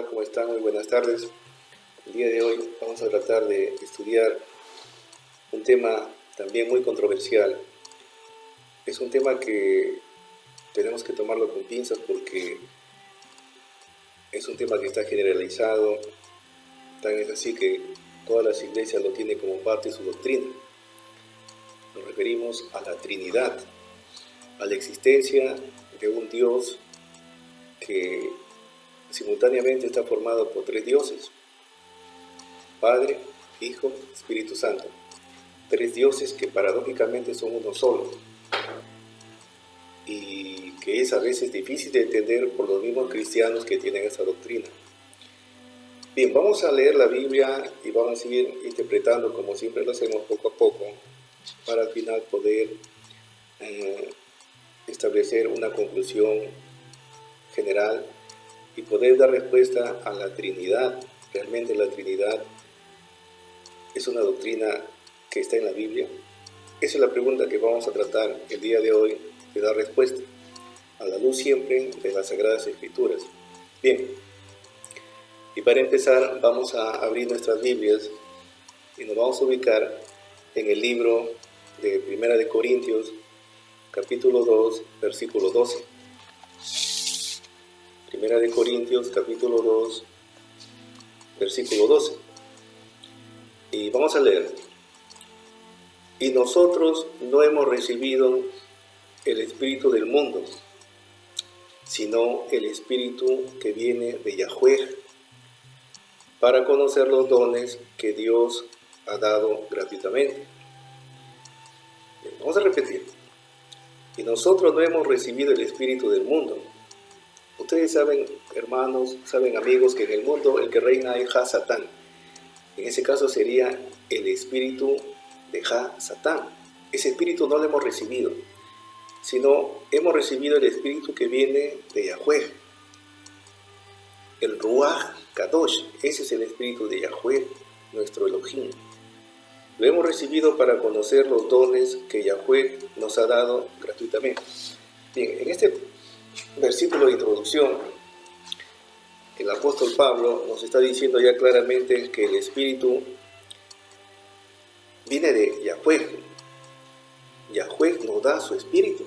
¿Cómo están? Muy buenas tardes. El día de hoy vamos a tratar de estudiar un tema también muy controversial. Es un tema que tenemos que tomarlo con pinzas porque es un tema que está generalizado, tan es así que todas las iglesias lo tienen como parte de su doctrina. Nos referimos a la Trinidad, a la existencia de un Dios que simultáneamente está formado por tres dioses: Padre, Hijo, Espíritu Santo. Tres dioses que paradójicamente son uno solo y que es a veces difícil de entender por los mismos cristianos que tienen esa doctrina. Bien, vamos a leer la Biblia y vamos a ir interpretando como siempre lo hacemos poco a poco para al final poder establecer una conclusión general y poder dar respuesta a la Trinidad. ¿Realmente la Trinidad es una doctrina que está en la Biblia? Esa es la pregunta que vamos a tratar el día de hoy de dar respuesta, a la luz siempre de las Sagradas Escrituras. Bien, y para empezar vamos a abrir nuestras Biblias y nos vamos a ubicar en el libro de Primera de Corintios, capítulo 2, versículo 12. Primera de Corintios, capítulo 2, versículo 12. Y vamos a leer. Y nosotros no hemos recibido el espíritu del mundo, sino el espíritu que viene de Yahweh, para conocer los dones que Dios ha dado gratuitamente. Vamos a repetir. Y nosotros no hemos recibido el espíritu del mundo. Ustedes saben, hermanos, saben, amigos, que en el mundo el que reina es Satán. En ese caso sería el espíritu de Satán. Ese espíritu no lo hemos recibido, sino hemos recibido el espíritu que viene de Yahweh, el Ruach Kadosh. Ese es el espíritu de Yahweh, nuestro Elohim. Lo hemos recibido para conocer los dones que Yahweh nos ha dado gratuitamente. Bien, en este versículo de introducción, el apóstol Pablo nos está diciendo ya claramente que el espíritu viene de Yahweh. Yahweh nos da su espíritu.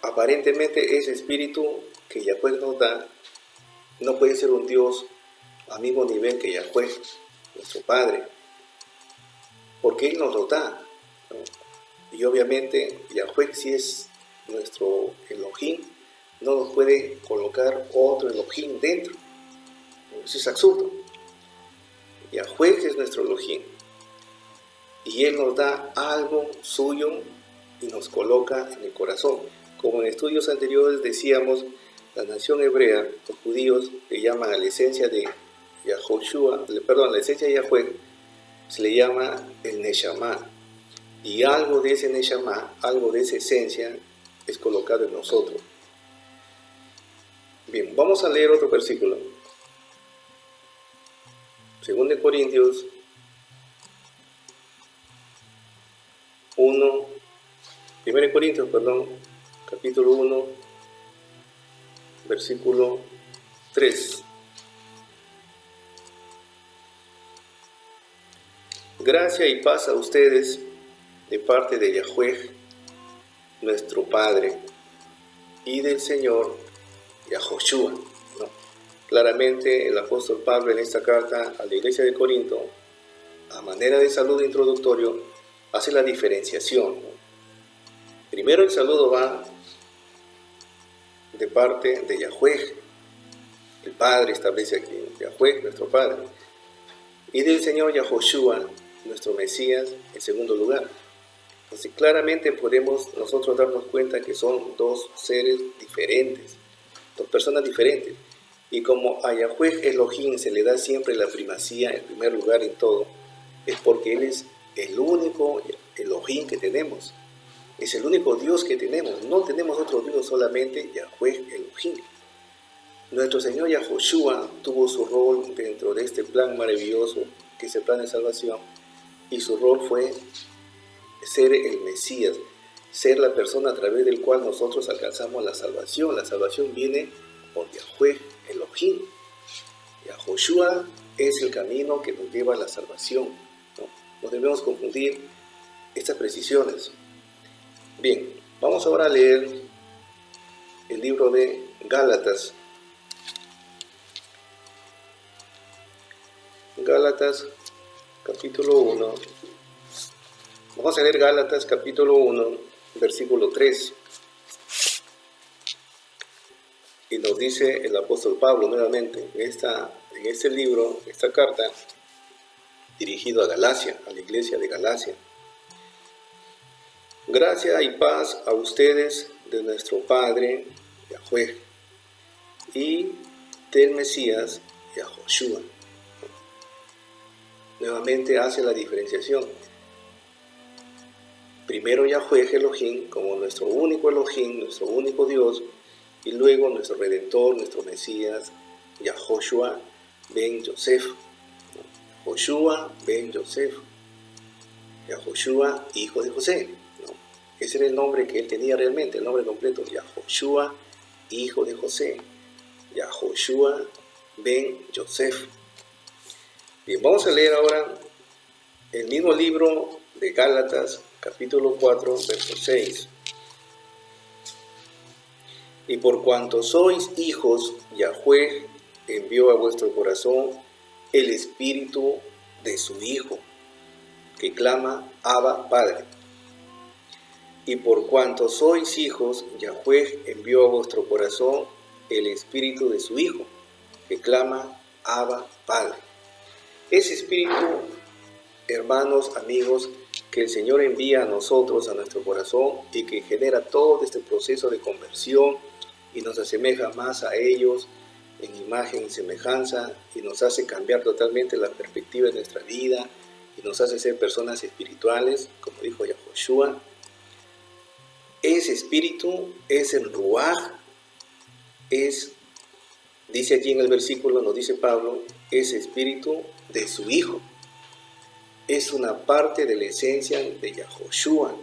Aparentemente ese espíritu que Yahweh nos da no puede ser un Dios al mismo nivel que Yahweh, nuestro Padre, porque Él nos lo da, ¿no? Y obviamente Yahweh, si es nuestro Elohim, no nos puede colocar otro Elohim dentro. Eso es absurdo. Yahweh es nuestro Elohim y Él nos da algo suyo y nos coloca en el corazón. Como en estudios anteriores decíamos, la nación hebrea, los judíos, le llaman a la esencia de la esencia de Yahweh, se le llama el Neshama, y algo de ese Neshama, algo de esa esencia es colocado en nosotros. Bien, vamos a leer otro versículo. 2 Corintios 1, capítulo 1, versículo 3. Gracia y paz a ustedes de parte de Yahweh, nuestro Padre, y del Señor Yahoshua, ¿no? Claramente el apóstol Pablo en esta carta a la iglesia de Corinto a manera de saludo introductorio, hace la diferenciación, ¿no? Primero el saludo va de parte de Yahweh, el Padre establece aquí, Yahweh, nuestro Padre, y del Señor Yahoshua, nuestro Mesías, en segundo lugar. Entonces claramente podemos nosotros darnos cuenta que son dos seres diferentes, dos personas diferentes. Y como a Yahweh Elohim se le da siempre la primacía, en primer lugar en todo, es porque Él es el único Elohim que tenemos. Es el único Dios que tenemos. No tenemos otro Dios, solamente Yahweh Elohim. Nuestro Señor Yahoshua tuvo su rol dentro de este plan maravilloso, que es el plan de salvación, y su rol fue ser el Mesías, ser la persona a través del cual nosotros alcanzamos la salvación. La salvación viene por Yahweh Elohim. Yahoshua es el camino que nos lleva a la salvación, ¿no? No debemos confundir estas precisiones. Bien, vamos ahora a leer el libro de Gálatas. Gálatas, capítulo 1. Vamos a leer Gálatas, capítulo 1, versículo 3. Y nos dice el apóstol Pablo nuevamente, en este libro, esta carta, dirigido a Galacia, a la iglesia de Galacia. Gracia y paz a ustedes de nuestro Padre, Yahweh, y del Mesías, Yahoshua. Nuevamente hace la diferenciación. Primero Yahweh Elohim como nuestro único Elohim, nuestro único Dios, y luego nuestro Redentor, nuestro Mesías, Yahoshua ben Yosef. Yahoshua ben Yosef. Yahoshua, hijo de José, ¿no? Ese era el nombre que él tenía realmente, el nombre completo, Yahoshua, hijo de José. Yahoshua ben Yosef. Bien, vamos a leer ahora el mismo libro de Gálatas, capítulo 4, verso 6. Y por cuanto sois hijos, Yahweh envió a vuestro corazón el espíritu de su Hijo, que clama, Abba, Padre. Y por cuanto sois hijos, Yahweh envió a vuestro corazón el espíritu de su Hijo, que clama, Abba, Padre. Ese espíritu, hermanos, amigos, que el Señor envía a nosotros, a nuestro corazón, y que genera todo este proceso de conversión y nos asemeja más a ellos en imagen y semejanza, y nos hace cambiar totalmente la perspectiva de nuestra vida, y nos hace ser personas espirituales, como dijo Yahoshua. Ese espíritu es el Ruaj, dice aquí en el versículo, nos dice Pablo, ese espíritu de su Hijo. Es una parte de la esencia de Yahoshua.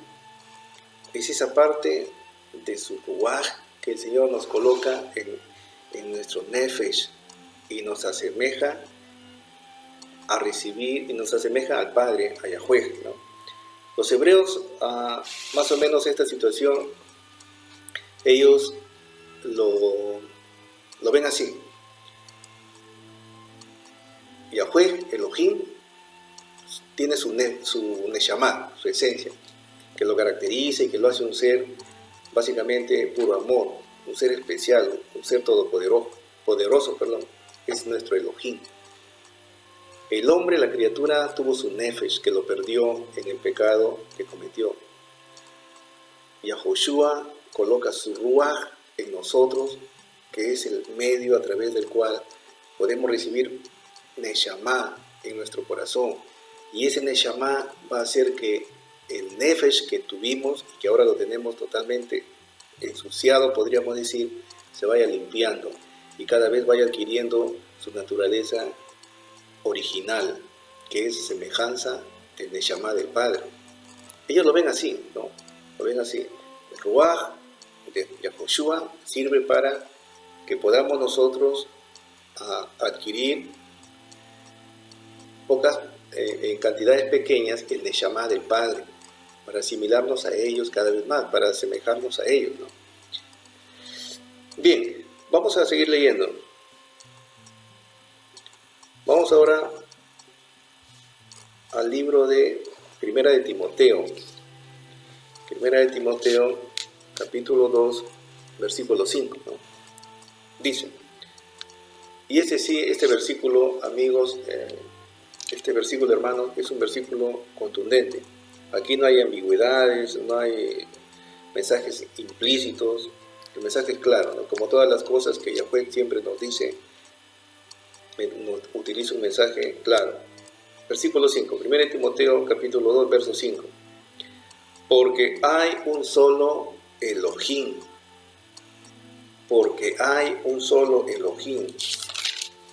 Es esa parte de su Ruaj que el Señor nos coloca en nuestro Nefesh y nos asemeja a recibir y nos asemeja al Padre, a Yahweh, ¿no? Los hebreos, más o menos esta situación, ellos lo ven así. Yahweh, Elohim, tiene su Neshama, su esencia, que lo caracteriza y que lo hace un ser básicamente puro amor, un ser especial, un ser poderoso, es nuestro Elohim. El hombre, la criatura, tuvo su nefesh, que lo perdió en el pecado que cometió. Yahoshua coloca su ruaj en nosotros, que es el medio a través del cual podemos recibir Neshama en nuestro corazón. Y ese Neshama va a hacer que el nefesh que tuvimos, y que ahora lo tenemos totalmente ensuciado, podríamos decir, se vaya limpiando y cada vez vaya adquiriendo su naturaleza original, que es semejanza del Neshama del Padre. Ellos lo ven así, ¿no? Lo ven así. El Ruaj de Yahoshua sirve para que podamos nosotros adquirir en cantidades pequeñas el Neshama del Padre, para asimilarnos a ellos cada vez más, para asemejarnos a ellos, ¿no? Bien, vamos a seguir leyendo. Vamos ahora al libro de Primera de Timoteo. Primera de Timoteo, capítulo 2, versículo 5, ¿no? Dice, y este versículo, amigos, este versículo, hermanos, es un versículo contundente. Aquí no hay ambigüedades, no hay mensajes implícitos, el mensaje es claro, ¿no? Como todas las cosas que Yahweh siempre nos dice, nos utiliza un mensaje claro. Versículo 5, 1 Timoteo capítulo 2, verso 5. Porque hay un solo Elohim, porque hay un solo Elohim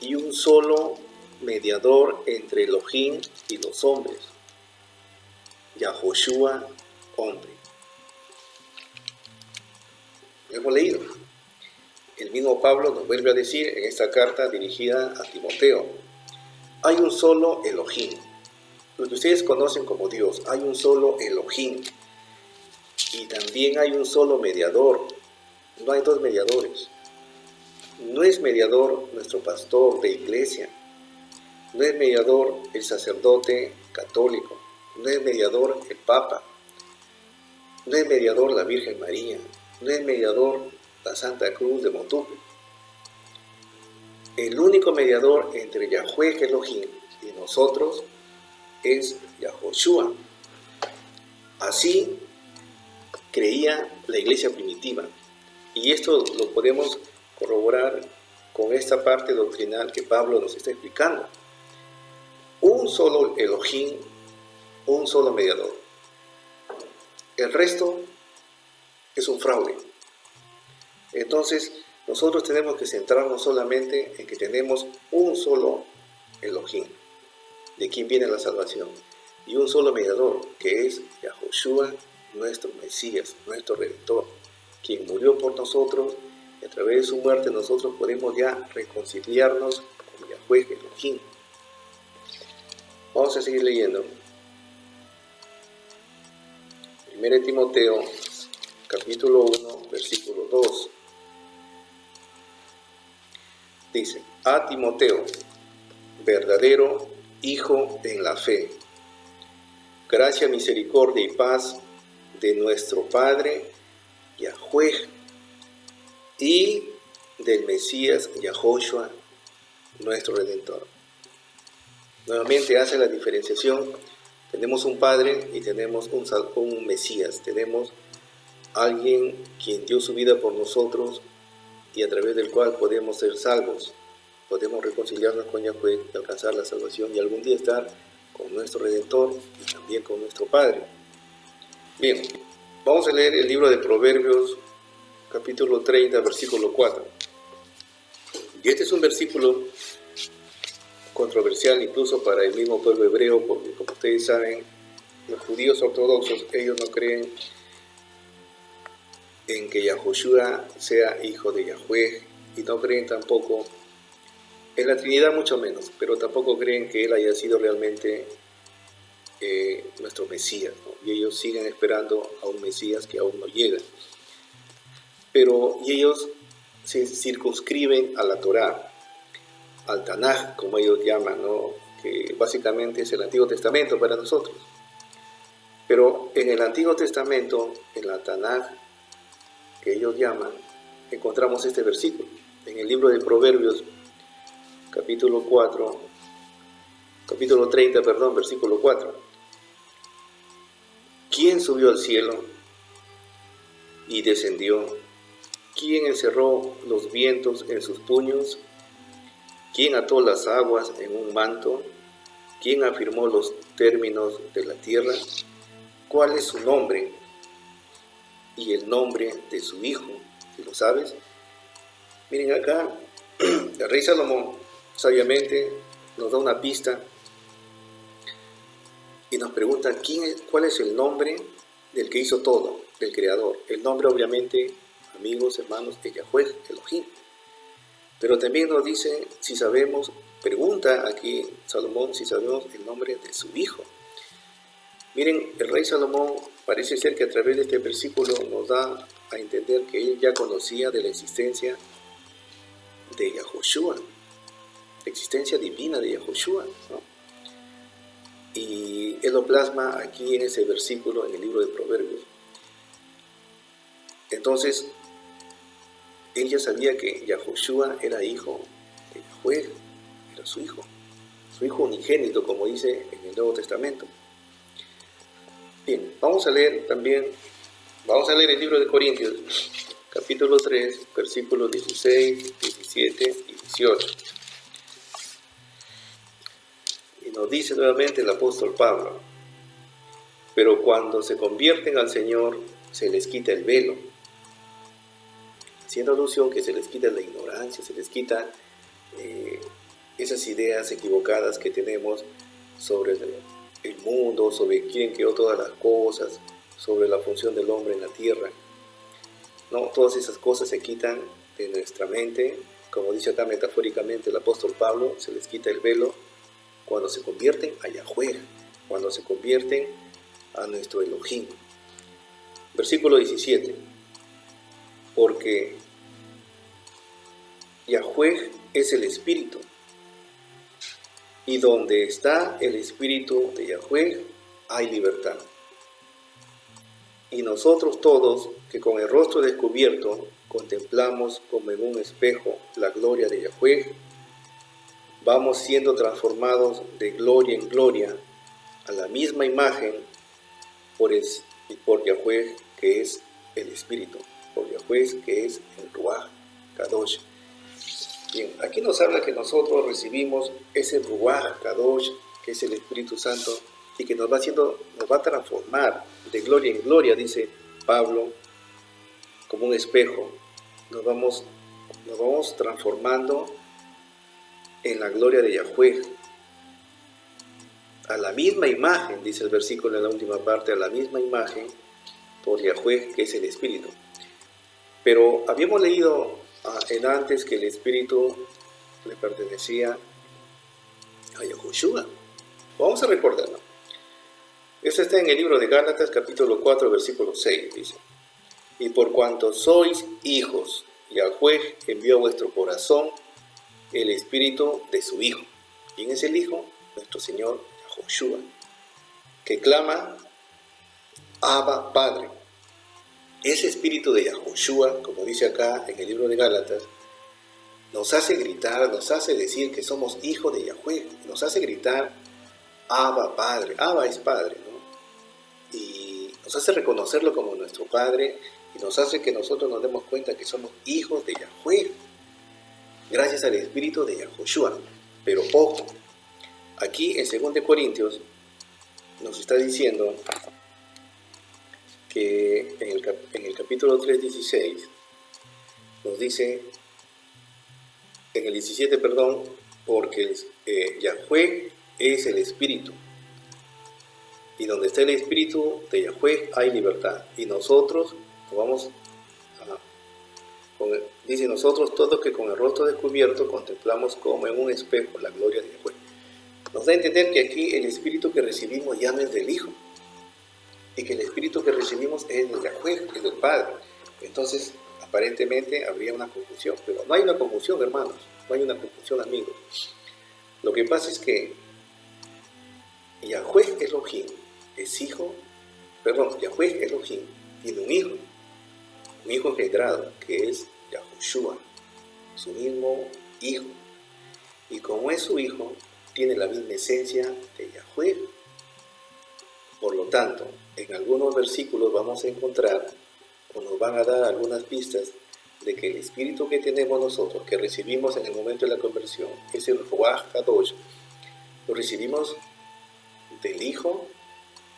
y un solo mediador entre Elohim y los hombres, Yahoshua, hombre. Hemos leído. El mismo Pablo nos vuelve a decir en esta carta dirigida a Timoteo, hay un solo Elohim, lo que ustedes conocen como Dios, hay un solo Elohim y también hay un solo mediador, no hay dos mediadores. No es mediador nuestro pastor de iglesia, no es mediador el sacerdote católico, no es mediador el Papa, no es mediador la Virgen María, no es mediador la Santa Cruz de Motupe. El único mediador entre Yahweh Elohim y nosotros es Yahoshua. Así creía la iglesia primitiva. Y esto lo podemos corroborar con esta parte doctrinal que Pablo nos está explicando. Un solo Elohim, un solo mediador. El resto es un fraude. Entonces, nosotros tenemos que centrarnos solamente en que tenemos un solo Elohim, de quien viene la salvación, y un solo mediador, que es Yahoshua, nuestro Mesías, nuestro Redentor, quien murió por nosotros, y a través de su muerte nosotros podemos ya reconciliarnos con Yahweh Elohim. Vamos a seguir leyendo. 1 Timoteo, capítulo 1, versículo 2. Dice, a Timoteo, verdadero hijo en la fe, gracia, misericordia y paz de nuestro Padre Yahweh y del Mesías Yahoshua, nuestro Redentor. Nuevamente hace la diferenciación. Tenemos un Padre y tenemos un Mesías. Tenemos alguien quien dio su vida por nosotros y a través del cual podemos ser salvos. Podemos reconciliarnos con Yahweh y alcanzar la salvación y algún día estar con nuestro Redentor y también con nuestro Padre. Bien, vamos a leer el libro de Proverbios, capítulo 30, versículo 4. Y este es un versículo controversial incluso para el mismo pueblo hebreo, porque como ustedes saben, los judíos ortodoxos, ellos no creen en que Yahoshua sea hijo de Yahweh y no creen tampoco en la Trinidad, mucho menos, pero tampoco creen que él haya sido realmente nuestro Mesías, ¿no? Y ellos siguen esperando a un Mesías que aún no llega. Y ellos se circunscriben a la Torá, al Tanaj, como ellos llaman, ¿no? Que básicamente es el Antiguo Testamento para nosotros. Pero en el Antiguo Testamento, en la Tanaj, que ellos llaman, encontramos este versículo. En el libro de Proverbios, capítulo 30, versículo 4. ¿Quién subió al cielo y descendió? ¿Quién encerró los vientos en sus puños? ¿Quién ató las aguas en un manto? ¿Quién afirmó los términos de la tierra? ¿Cuál es su nombre y el nombre de su hijo? ¿Si lo sabes? Miren acá, el rey Salomón sabiamente nos da una pista y nos pregunta cuál es el nombre del que hizo todo, del Creador. El nombre, obviamente, amigos, hermanos, de Yahweh Elohim. Pero también nos dice, si sabemos, pregunta aquí Salomón, si sabemos el nombre de su hijo. Miren, el rey Salomón parece ser que a través de este versículo nos da a entender que él ya conocía de la existencia de Yahoshua, la existencia divina de Yahoshua, ¿no? Y él lo plasma aquí en ese versículo en el libro de Proverbios. Entonces, él ya sabía que Yahoshua era hijo de Yahweh, era su hijo unigénito, como dice en el Nuevo Testamento. Bien, vamos a leer el libro de Corintios, capítulo 3, versículos 16, 17 y 18. Y nos dice nuevamente el apóstol Pablo: pero cuando se convierten al Señor, se les quita el velo. Haciendo alusión que se les quita la ignorancia, se les quita esas ideas equivocadas que tenemos sobre el mundo, sobre quién creó todas las cosas, sobre la función del hombre en la tierra. No, todas esas cosas se quitan de nuestra mente, como dice acá metafóricamente el apóstol Pablo, se les quita el velo cuando se convierten a Yahweh, cuando se convierten a nuestro Elohim. Versículo 17: porque Yahweh es el Espíritu, y donde está el Espíritu de Yahweh hay libertad. Y nosotros todos, que con el rostro descubierto contemplamos como en un espejo la gloria de Yahweh, vamos siendo transformados de gloria en gloria a la misma imagen por Yahweh, que es el Espíritu, por Yahweh, que es el Ruach Kadosh. Bien, aquí nos habla que nosotros recibimos ese Ruach Kadosh, que es el Espíritu Santo, y que nos va a transformar de gloria en gloria, dice Pablo, como un espejo. Nos vamos transformando en la gloria de Yahweh, a la misma imagen, dice el versículo en la última parte, a la misma imagen por Yahweh, que es el Espíritu. Pero habíamos leído en antes que el Espíritu le pertenecía a Yahushua. Vamos a recordarlo. Eso está en el libro de Gálatas, capítulo 4, versículo 6, dice: y por cuanto sois hijos, Yahweh envió a vuestro corazón el Espíritu de su Hijo. ¿Quién es el Hijo? Nuestro Señor Yahushua, que clama: Abba, Padre. Ese Espíritu de Yahushua, como dice acá en el libro de Gálatas, nos hace gritar, nos hace decir que somos hijos de Yahweh, nos hace gritar: Abba, Padre. Abba es Padre, ¿no? Y nos hace reconocerlo como nuestro Padre, y nos hace que nosotros nos demos cuenta que somos hijos de Yahweh, gracias al Espíritu de Yahushua. Pero ojo, aquí en 2 Corintios nos está diciendo que en el capítulo 3, 16, nos dice, en el 17, perdón, porque Yahweh es el Espíritu, y donde está el Espíritu de Yahweh hay libertad. Y nosotros dice: nosotros todos que con el rostro descubierto contemplamos como en un espejo la gloria de Yahweh. Nos da a entender que aquí el Espíritu que recibimos ya no es del Hijo, y que el Espíritu que recibimos es de Yahweh, es del Padre. Entonces, aparentemente habría una confusión, pero no hay una confusión, hermanos, no hay una confusión, amigos. Lo que pasa es que Yahweh Elohim es hijo, Yahweh Elohim tiene un hijo engendrado, que es Yahushua, su mismo hijo. Y como es su hijo, tiene la misma esencia de Yahweh. Por lo tanto, en algunos versículos vamos a encontrar, o nos van a dar algunas pistas, de que el espíritu que tenemos nosotros, que recibimos en el momento de la conversión, es el Ruach Kadosh, lo recibimos del Hijo,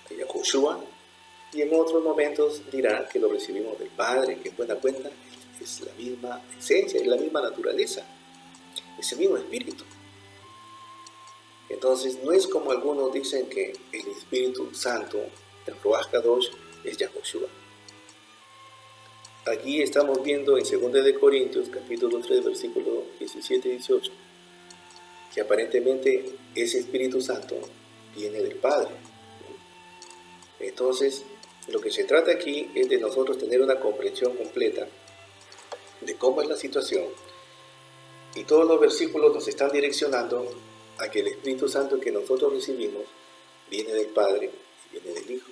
de Yahushua, y en otros momentos dirá que lo recibimos del Padre, que en buena cuenta es la misma esencia, es la misma naturaleza, es el mismo espíritu. Entonces, no es como algunos dicen que el Espíritu Santo, el Ruach Kadosh, es Yahushua. Aquí estamos viendo en 2 Corintios, capítulo 3, versículos 17 y 18, que aparentemente ese Espíritu Santo viene del Padre. Entonces, lo que se trata aquí es de nosotros tener una comprensión completa de cómo es la situación, y todos los versículos nos están direccionando a que el Espíritu Santo que nosotros recibimos viene del Padre y viene del Hijo,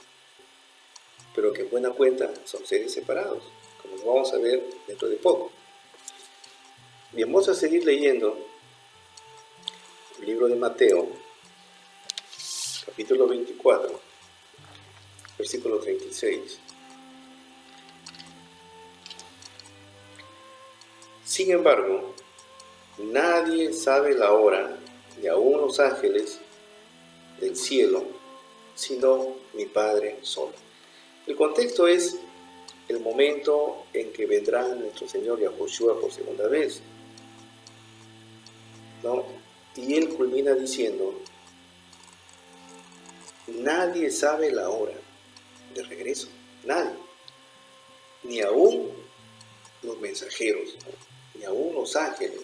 pero que en buena cuenta son seres separados, como lo vamos a ver dentro de poco. Bien, vamos a seguir leyendo el libro de Mateo, capítulo 24, versículo 36. Sin embargo, nadie sabe la hora, ni aun los ángeles del cielo, sino mi Padre solo. El contexto es el momento en que vendrá nuestro Señor Yahushua por segunda vez, ¿no? Y él culmina diciendo, nadie sabe la hora de regreso, nadie, ni aún los mensajeros, ni aún los ángeles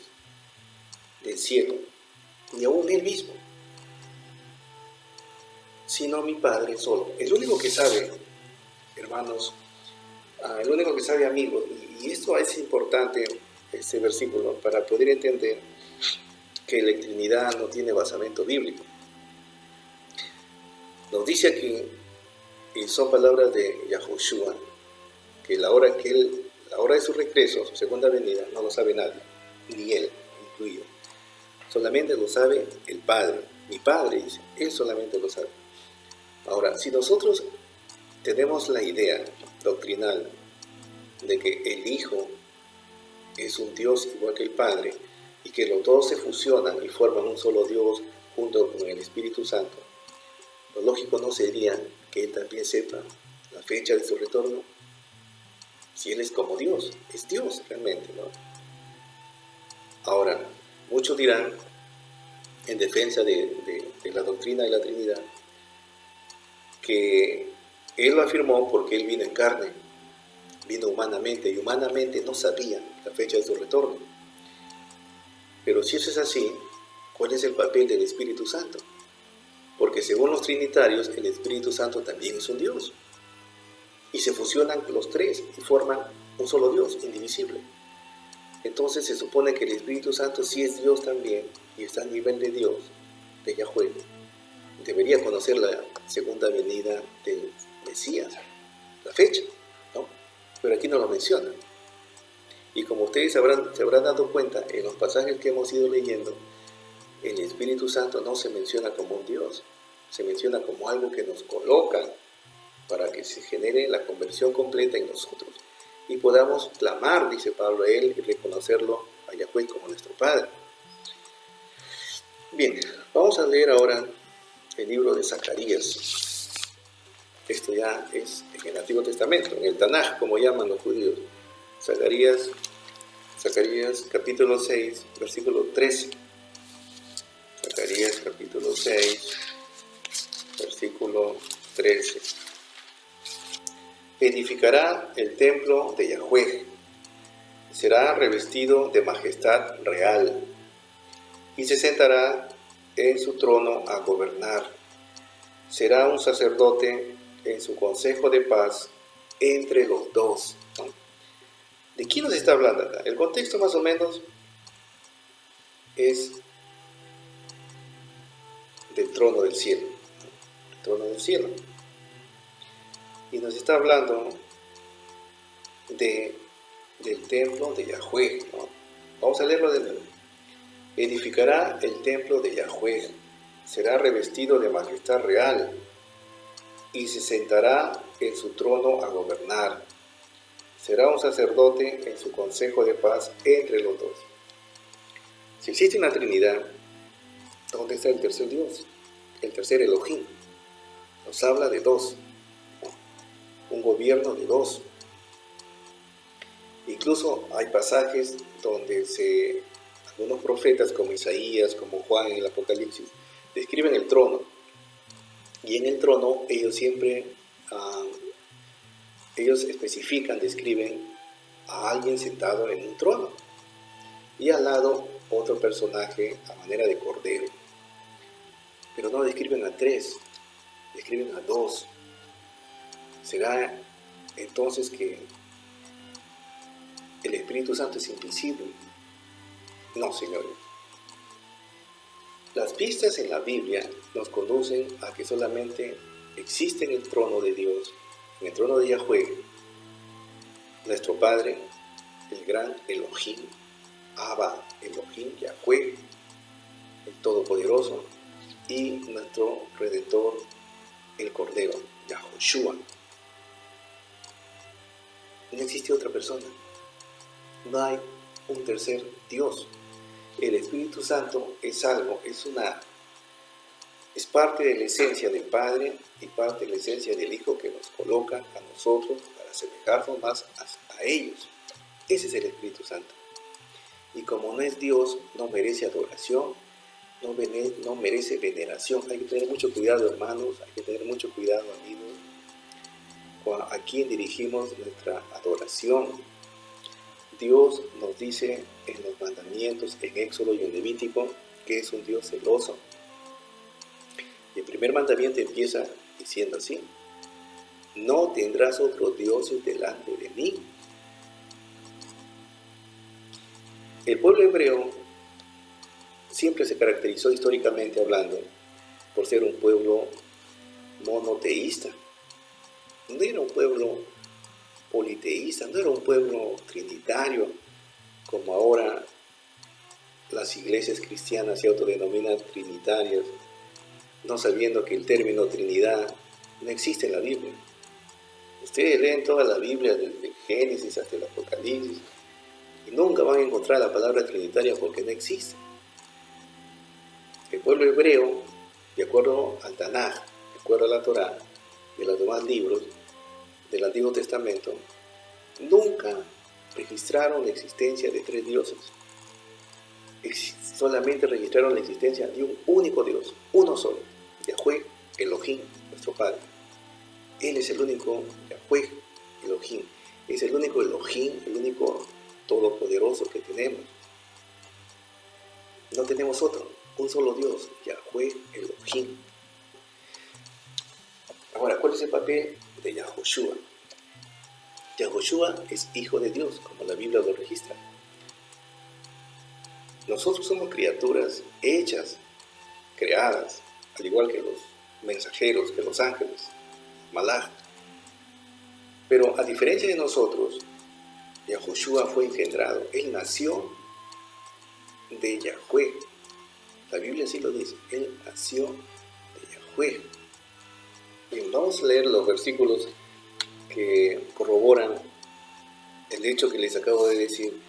del cielo, ni aún él mismo, sino mi Padre solo. El único que sabe, hermanos, el único que sabe, amigos, y esto es importante, este versículo, para poder entender que la Trinidad no tiene basamento bíblico. Nos dice aquí, y son palabras de Yahushua, que la hora de su regreso, su segunda venida, no lo sabe nadie, ni él incluido. Solamente lo sabe el Padre. Mi Padre dice, él solamente lo sabe. Ahora, si nosotros tenemos la idea doctrinal de que el Hijo es un Dios igual que el Padre, y que los dos se fusionan y forman un solo Dios junto con el Espíritu Santo, lo lógico no sería que Él también sepa la fecha de su retorno, si Él es como Dios, es Dios realmente, ¿no? Ahora, muchos dirán, en defensa de la doctrina de la Trinidad, que Él lo afirmó porque Él vino en carne, vino humanamente, y humanamente no sabía la fecha de su retorno. Pero si eso es así, ¿cuál es el papel del Espíritu Santo? Porque según los trinitarios, el Espíritu Santo también es un Dios. Y se fusionan los tres y forman un solo Dios, indivisible. Entonces se supone que el Espíritu Santo sí es Dios también, y está a nivel de Dios, de Yahweh. Debería conocer la segunda venida del Mesías, la fecha, ¿no? Pero aquí no lo menciona. Y como ustedes se habrán dado cuenta en los pasajes que hemos ido leyendo, el Espíritu Santo no se menciona como un Dios, se menciona como algo que nos coloca para que se genere la conversión completa en nosotros y podamos clamar, dice Pablo, a Él y reconocerlo a Yahweh como nuestro Padre. Bien, vamos a leer ahora el libro de Zacarías. Esto ya es en el Antiguo Testamento, en el Tanaj, como llaman los judíos. Zacarías capítulo 6, versículo 13. Zacarías capítulo 6, versículo 13. Edificará el templo de Yahweh, será revestido de majestad real, y se sentará en su trono a gobernar. Será un sacerdote en su consejo de paz entre los dos. ¿De quién nos está hablando acá? El contexto más o menos es del trono del cielo. El trono del cielo. Y nos está hablando del templo de Yahweh, ¿no? Vamos a leerlo de nuevo. Edificará el templo de Yahweh, será revestido de majestad real, y se sentará en su trono a gobernar. Será un sacerdote en su consejo de paz entre los dos. Si existe una Trinidad, ¿dónde está el tercer Dios? El tercer Elohim. Nos habla de dos, un gobierno de dos. Incluso hay pasajes donde algunos profetas como Isaías, como Juan en el Apocalipsis, describen el trono. Y en el trono ellos siempre, ellos especifican, describen a alguien sentado en un trono. Y al lado otro personaje a manera de cordero. Pero no describen a tres, describen a dos. ¿Será entonces que el Espíritu Santo es invisible? No, señores. Las pistas en la Biblia nos conducen a que solamente existe en el trono de Dios, en el trono de Yahweh, nuestro Padre, el gran Elohim, Abba, Elohim, Yahweh, el Todopoderoso, y nuestro Redentor, el Cordero, Yahushua. No existe otra persona. No hay un tercer Dios. El Espíritu Santo es algo, es parte de la esencia del Padre y parte de la esencia del Hijo que nos coloca a nosotros para asemejarnos más a ellos. Ese es el Espíritu Santo. Y como no es Dios, no merece adoración, no merece veneración. Hay que tener mucho cuidado, hermanos, hay que tener mucho cuidado, amigos, a quién dirigimos nuestra adoración. Dios nos dice en los mandamientos, en Éxodo y en Levítico, que es un Dios celoso. Y el primer mandamiento empieza diciendo así: no tendrás otros dioses delante de mí. El pueblo hebreo siempre se caracterizó históricamente hablando por ser un pueblo monoteísta. No era un pueblo politeísta, no era un pueblo trinitario, como ahora las iglesias cristianas se autodenominan trinitarias, no sabiendo que el término Trinidad no existe en la Biblia. Ustedes leen toda la Biblia desde Génesis hasta el Apocalipsis y nunca van a encontrar la palabra trinitaria porque no existe. El pueblo hebreo, de acuerdo al Tanaj, de acuerdo a la Torá y a los demás libros del Antiguo Testamento, nunca registraron la existencia de tres dioses. Solamente registraron la existencia de un único Dios, uno solo, Yahweh, Elohim, nuestro Padre. Él es el único Yahweh, Elohim. Es el único Elohim, el único todopoderoso que tenemos. No tenemos otro, un solo Dios, Yahweh, Elohim. Ahora, ¿cuál es el papel de Yahushua? Yahushua es hijo de Dios, como la Biblia lo registra. Nosotros somos criaturas hechas, creadas, al igual que los mensajeros, que los ángeles, Malach. Pero a diferencia de nosotros, Yahushua fue engendrado. Él nació de Yahweh. La Biblia así lo dice. Él nació de Yahweh. Bien, vamos a leer los versículos que corroboran el hecho que les acabo de decir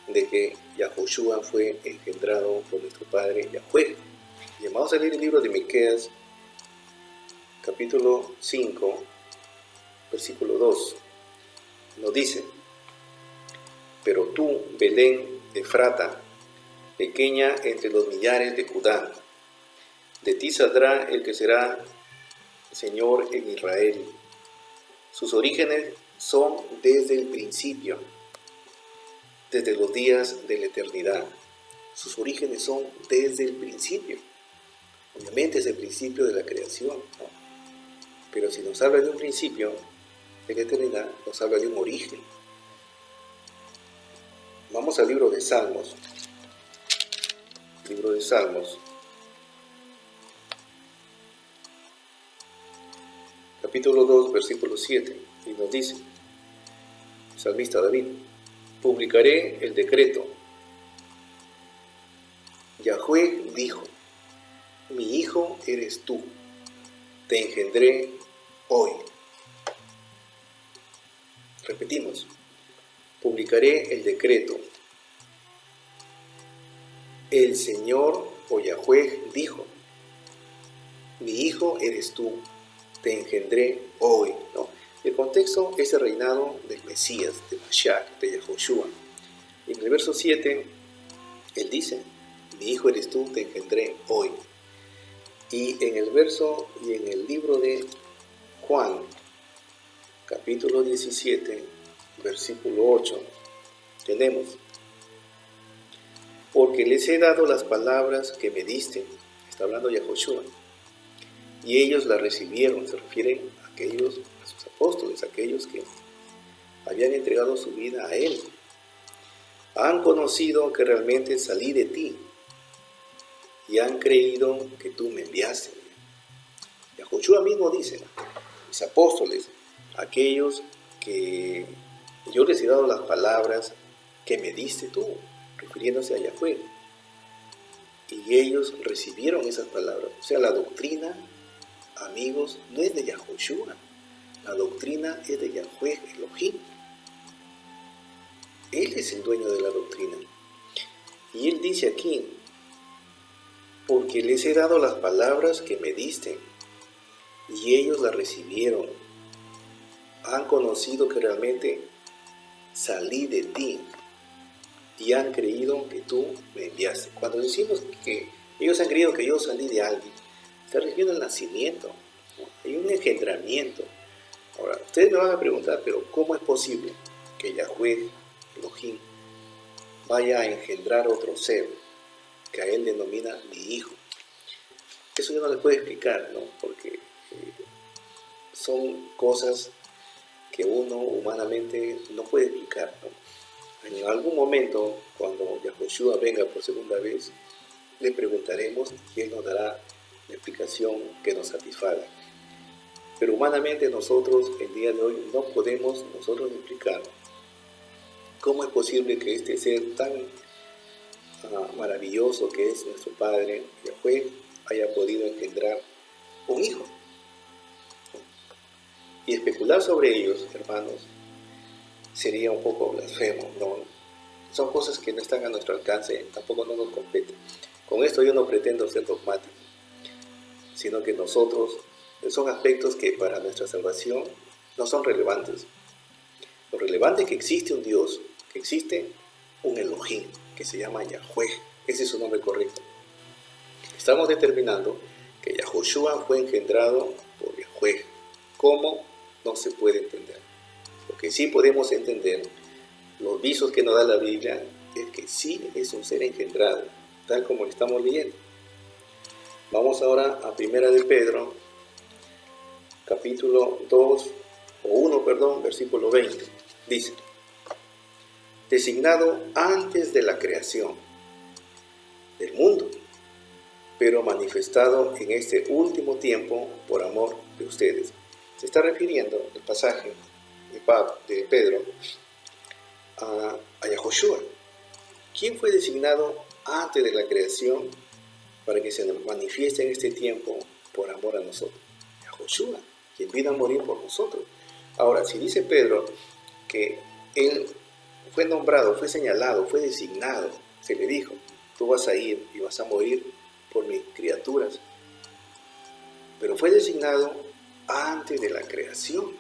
de que Yahushua fue engendrado por nuestro Padre Yahweh. Bien, vamos a leer el libro de Miqueas, capítulo 5, versículo 2. Nos dice: pero tú, Belén Efrata, pequeña entre los millares de Judá, de ti saldrá el que será Señor en Israel. Sus orígenes son desde el principio, desde los días de la eternidad. Sus orígenes son desde el principio. Obviamente es el principio de la creación, ¿no? Pero si nos habla de un principio de la eternidad, nos habla de un origen. Vamos al libro de Salmos. Libro de Salmos, capítulo 2, versículo 7, y nos dice, salmista David: publicaré el decreto. Yahweh dijo: mi hijo eres tú, te engendré hoy. Repetimos: publicaré el decreto. El Señor o Yahweh dijo: mi hijo eres tú, te engendré hoy. ¿No? El contexto es el reinado del Mesías, de Mashiach, de Yahushua. Y en el verso 7, él dice: mi hijo eres tú, te engendré hoy. Y en el libro de Juan, capítulo 17, versículo 8, tenemos: porque les he dado las palabras que me diste. Está hablando Yahushua. Y ellos la recibieron. Se refiere a sus apóstoles, aquellos que habían entregado su vida a Él. Han conocido que realmente salí de ti y han creído que tú me enviaste. Yahushua mismo dice, mis apóstoles, aquellos que yo les he dado las palabras que me diste tú, refiriéndose a Yahweh. Y ellos recibieron esas palabras. O sea, la doctrina, amigos, no es de Yahushua. La doctrina es de Yahweh Elohim. Él es el dueño de la doctrina. Y él dice aquí, porque les he dado las palabras que me diste, y ellos las recibieron. Han conocido que realmente salí de ti, y han creído que tú me enviaste. Cuando decimos que ellos han creído que yo salí de alguien, está refiriendo al nacimiento, ¿no? Hay un engendramiento. Ahora, ustedes me van a preguntar, pero ¿cómo es posible que Yahweh Elohim vaya a engendrar otro ser que a él denomina mi hijo? Eso yo no les puedo explicar, ¿no? Porque son cosas que uno humanamente no puede explicar, ¿no? En algún momento, cuando Yahushua venga por segunda vez, le preguntaremos y él nos dará la explicación que nos satisfaga. Pero humanamente nosotros, el día de hoy, no podemos nosotros explicar cómo es posible que este ser tan maravilloso que es nuestro Padre, Yahweh, haya podido engendrar un hijo. Y especular sobre ellos, hermanos, sería un poco blasfemo, ¿no? Son cosas que no están a nuestro alcance, tampoco no nos competen. Con esto yo no pretendo ser dogmático, sino que nosotros, son aspectos que para nuestra salvación no son relevantes. Lo relevante es que existe un Dios, que existe un Elohim, que se llama Yahweh. Ese es su nombre correcto. Estamos determinando que Yahushua fue engendrado por Yahweh. ¿Cómo? No se puede entender. Lo que sí podemos entender, los visos que nos da la Biblia, es que sí es un ser engendrado, tal como lo estamos leyendo. Vamos ahora a Primera de Pedro, capítulo 2, versículo 20. Dice, designado antes de la creación del mundo, pero manifestado en este último tiempo por amor de ustedes. Se está refiriendo el pasaje de Pedro a Yahushua. ¿Quién fue designado antes de la creación para que se manifieste en este tiempo por amor a nosotros? Yahushua, quien vino a morir por nosotros. Ahora, si dice Pedro que él fue nombrado, fue señalado, fue designado, se le dijo, tú vas a ir y vas a morir por mis criaturas, pero fue designado antes de la creación.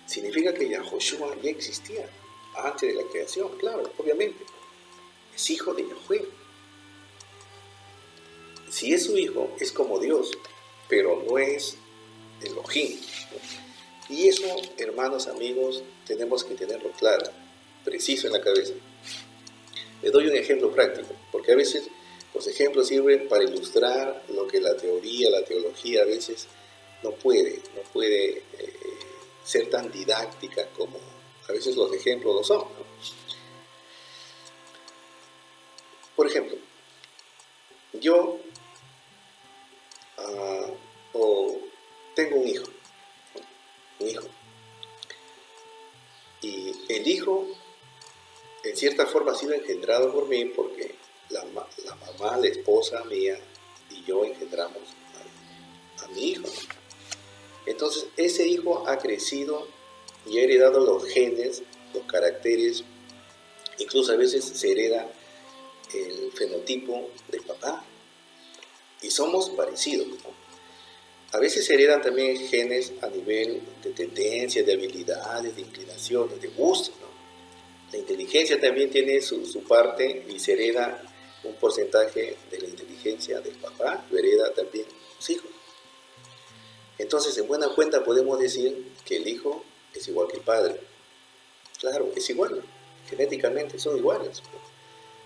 Significa que Yahushua ya existía antes de la creación, claro, obviamente. Es hijo de Yahweh. Si es su hijo, es como Dios, pero no es Elohim. Y eso, hermanos, amigos, tenemos que tenerlo claro, preciso en la cabeza. Les doy un ejemplo práctico, porque a veces los ejemplos sirven para ilustrar lo que la teoría, la teología a veces no puede ser tan didáctica como a veces los ejemplos lo son, ¿no? Por ejemplo, yo tengo un hijo, y el hijo en cierta forma ha sido engendrado por mí porque la mamá, la esposa mía y yo engendramos a mi hijo. Entonces ese hijo ha crecido y ha heredado los genes, los caracteres, incluso a veces se hereda el fenotipo del papá y somos parecidos, ¿no? A veces se heredan también genes a nivel de tendencias, de habilidades, de inclinaciones, de gustos, ¿no? La inteligencia también tiene su parte y se hereda un porcentaje de la inteligencia del papá, lo hereda también los hijos. Entonces, en buena cuenta podemos decir que el hijo es igual que el padre. Claro, es igual, genéticamente son iguales.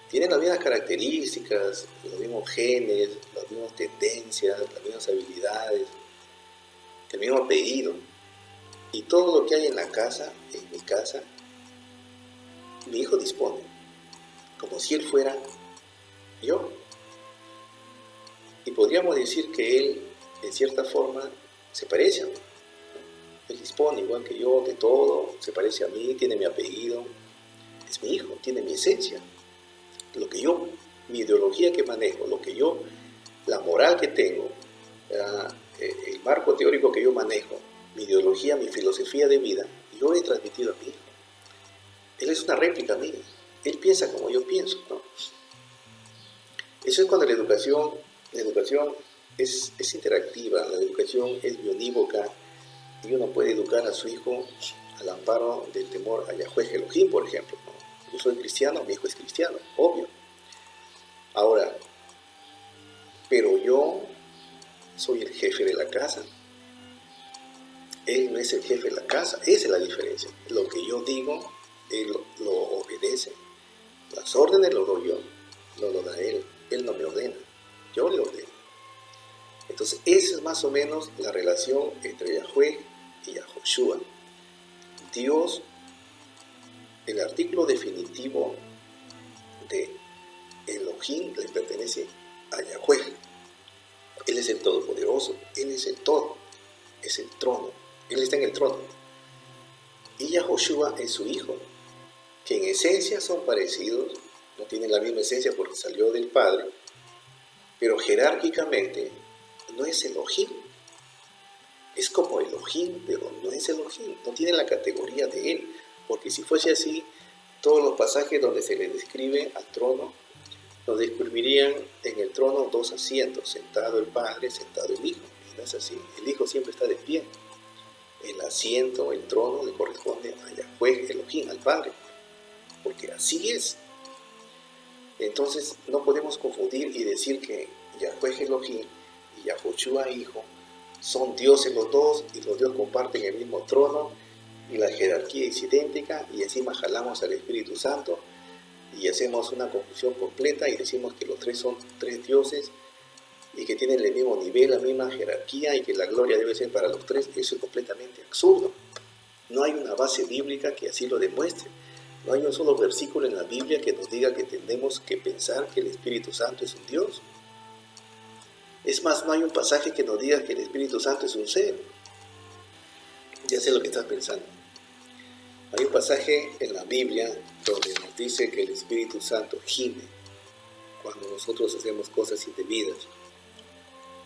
Tienen las mismas características, los mismos genes, las mismas tendencias, las mismas habilidades, el mismo apellido. Y todo lo que hay en la casa, en mi casa, mi hijo dispone, como si él fuera yo. Y podríamos decir que Él, en cierta forma, se parece a mí. Él dispone igual que yo de todo, se parece a mí, tiene mi apellido, es mi hijo, tiene mi esencia. Lo que yo, mi ideología que manejo, la moral que tengo, el marco teórico que yo manejo, mi ideología, mi filosofía de vida, yo he transmitido a mi hijo. Él es una réplica mía, él piensa como yo pienso, ¿no? Eso es cuando la educación es interactiva, la educación es bionívoca y uno puede educar a su hijo al amparo del temor a Yahweh Elohim, por ejemplo, ¿no? Yo soy cristiano, mi hijo es cristiano, obvio. Ahora, pero yo soy el jefe de la casa. Él no es el jefe de la casa, esa es la diferencia. Lo que yo digo, él lo obedece. Las órdenes lo doy yo, no lo da él. Él no me ordena, yo le ordeno. Entonces, esa es más o menos la relación entre Yahweh y Yahoshua. Dios, el artículo definitivo de Elohim le pertenece a Yahweh. Él es el Todopoderoso, Él es el todo, es el trono, Él está en el trono. Y Yahoshua es su hijo, que en esencia son parecidos, no tienen la misma esencia porque salió del Padre, pero jerárquicamente no es Elohim. Es como Elohim, pero no es Elohim, no tiene la categoría de Él, porque si fuese así, todos los pasajes donde se le describe al trono, nos describirían en el trono dos asientos, sentado el Padre, sentado el Hijo. Y no es así, el Hijo siempre está de pie. El asiento, el trono, le corresponde a Yahweh Elohim, al Padre, porque así es. Entonces no podemos confundir y decir que Yahweh Elohim y Yahoshua Hijo son dioses los dos y los dioses comparten el mismo trono y la jerarquía es idéntica y encima jalamos al Espíritu Santo y hacemos una confusión completa y decimos que los tres son tres dioses y que tienen el mismo nivel, la misma jerarquía y que la gloria debe ser para los tres. Eso es completamente absurdo. No hay una base bíblica que así lo demuestre. No hay un solo versículo en la Biblia que nos diga que tenemos que pensar que el Espíritu Santo es un Dios. Es más, no hay un pasaje que nos diga que el Espíritu Santo es un ser. Ya sé lo que estás pensando. Hay un pasaje en la Biblia donde nos dice que el Espíritu Santo gime cuando nosotros hacemos cosas indebidas.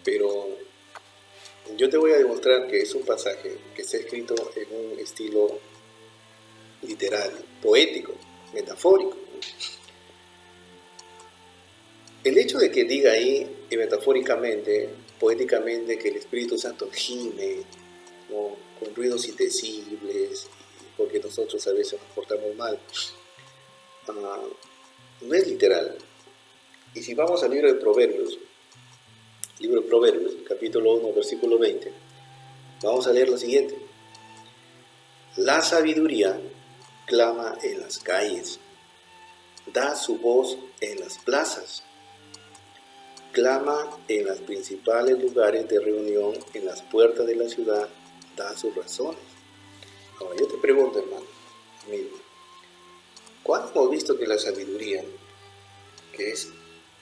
Pero yo te voy a demostrar que es un pasaje que está escrito en un estilo literario, poético, metafórico. El hecho de que diga ahí, metafóricamente, poéticamente, que el Espíritu Santo gime, ¿no?, con ruidos indecibles, porque nosotros a veces nos portamos mal, no es literal. Y si vamos al libro de Proverbios, capítulo 1, versículo 20, vamos a leer lo siguiente. La sabiduría clama en las calles, da su voz en las plazas, clama en los principales lugares de reunión, en las puertas de la ciudad, da sus razones. Ahora yo te pregunto, hermano, amigo, ¿cuándo hemos visto que la sabiduría, que es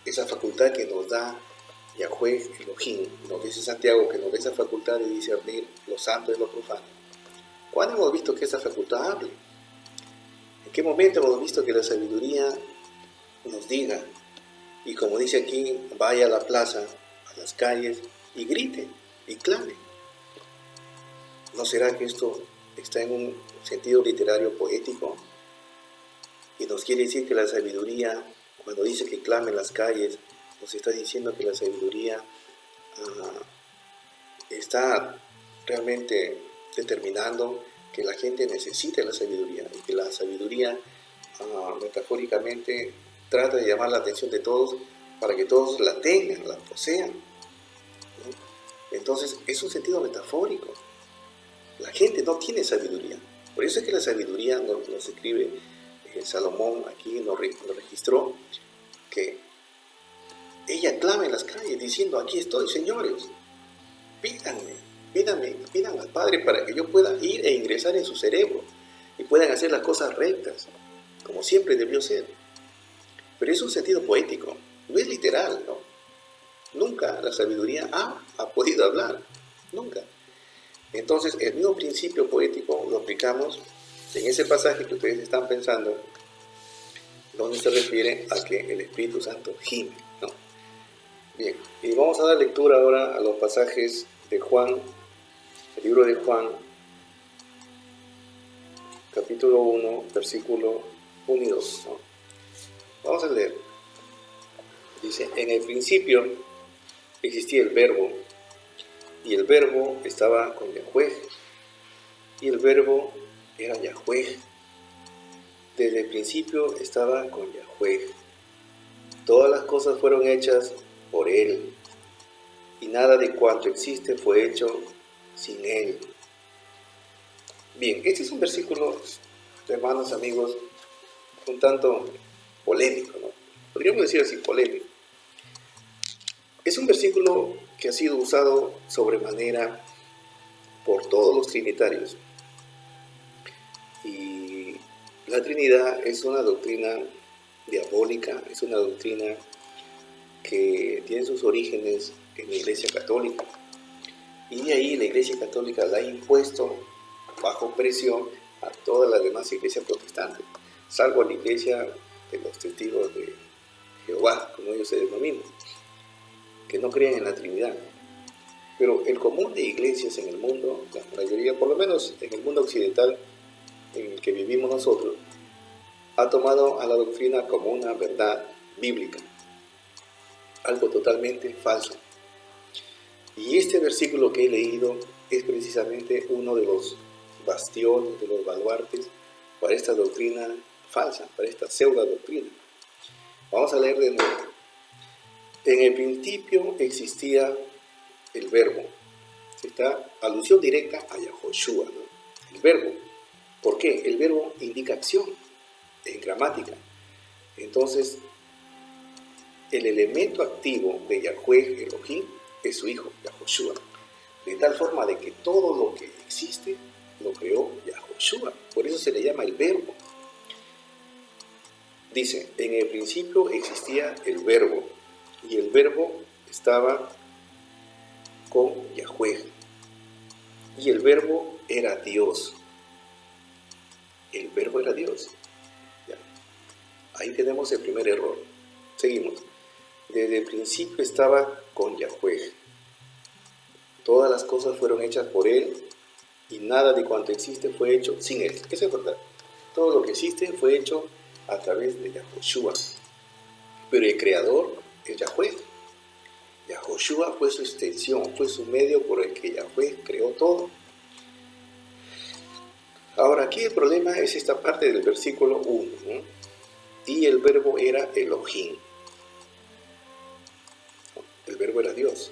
esa facultad que nos da Yahweh Elohim, nos dice Santiago que nos da esa facultad de discernir lo santo de lo profano? ¿Cuándo hemos visto que esa facultad hable? ¿En qué momento hemos visto que la sabiduría nos diga, y como dice aquí, vaya a la plaza, a las calles, y grite, y clame? ¿No será que esto está en un sentido literario poético? Y nos quiere decir que la sabiduría, cuando dice que clame en las calles, nos está diciendo que la sabiduría está realmente determinando que la gente necesita la sabiduría y que la sabiduría metafóricamente trata de llamar la atención de todos para que todos la tengan, la posean, ¿no? Entonces es un sentido metafórico. La gente no tiene sabiduría. Por eso es que la sabiduría nos escribe Salomón, aquí nos registró que ella clama en las calles diciendo, aquí estoy, señores, pidan al Padre para que yo pueda ir e ingresar en su cerebro y puedan hacer las cosas rectas, como siempre debió ser. Pero es un sentido poético, no es literal, ¿no? Nunca la sabiduría ha podido hablar, nunca. Entonces, el mismo principio poético lo aplicamos en ese pasaje que ustedes están pensando, donde se refiere a que el Espíritu Santo gime, ¿no? Bien, y vamos a dar lectura ahora a los pasajes de Juan, el libro de Juan, capítulo 1, versículo 1 y 2, ¿no? Vamos a leer. Dice, en el principio existía el Verbo, y el Verbo estaba con Yahweh, y el Verbo era Yahweh. Desde el principio estaba con Yahweh. Todas las cosas fueron hechas por Él, y nada de cuanto existe fue hecho sin Él. Bien, este es un versículo, hermanos, amigos, un tanto polémico, ¿no? Podríamos decir así, polémico. Es un versículo que ha sido usado sobremanera por todos los trinitarios. Y la Trinidad es una doctrina diabólica, es una doctrina que tiene sus orígenes en la Iglesia Católica. Y de ahí la Iglesia Católica la ha impuesto bajo presión a todas las demás iglesias protestantes, salvo la Iglesia de los Testigos de Jehová, como ellos se denominan, que no creen en la Trinidad. Pero el común de iglesias en el mundo, la mayoría, por lo menos en el mundo occidental en el que vivimos nosotros, ha tomado a la doctrina como una verdad bíblica, algo totalmente falso. Y este versículo que he leído es precisamente uno de los bastiones, de los baluartes para esta doctrina falsa, para esta pseudo doctrina. Vamos a leer de nuevo. En el principio existía el Verbo. Esta alusión directa a Yahoshua, ¿no? El Verbo. ¿Por qué? El verbo indica acción en gramática. Entonces, el elemento activo de Yahweh Elohim es su hijo, Yahoshua. De tal forma de que todo lo que existe lo creó Yahoshua. Por eso se le llama el verbo. Dice, en el principio existía el verbo, y el verbo estaba con Yahweh, y el verbo era Dios. El verbo era Dios. Ya. Ahí tenemos el primer error. Seguimos. Desde el principio estaba con Yahweh. Todas las cosas fueron hechas por Él, y nada de cuanto existe fue hecho sin Él. Eso es verdad. Todo lo que existe fue hecho a través de Yahoshua. Pero el creador es Yahweh. Yahoshua fue su extensión, fue su medio por el que Yahweh creó todo. Ahora, aquí el problema es esta parte del versículo 1, ¿no? Y el verbo era Elohim. El verbo era Dios.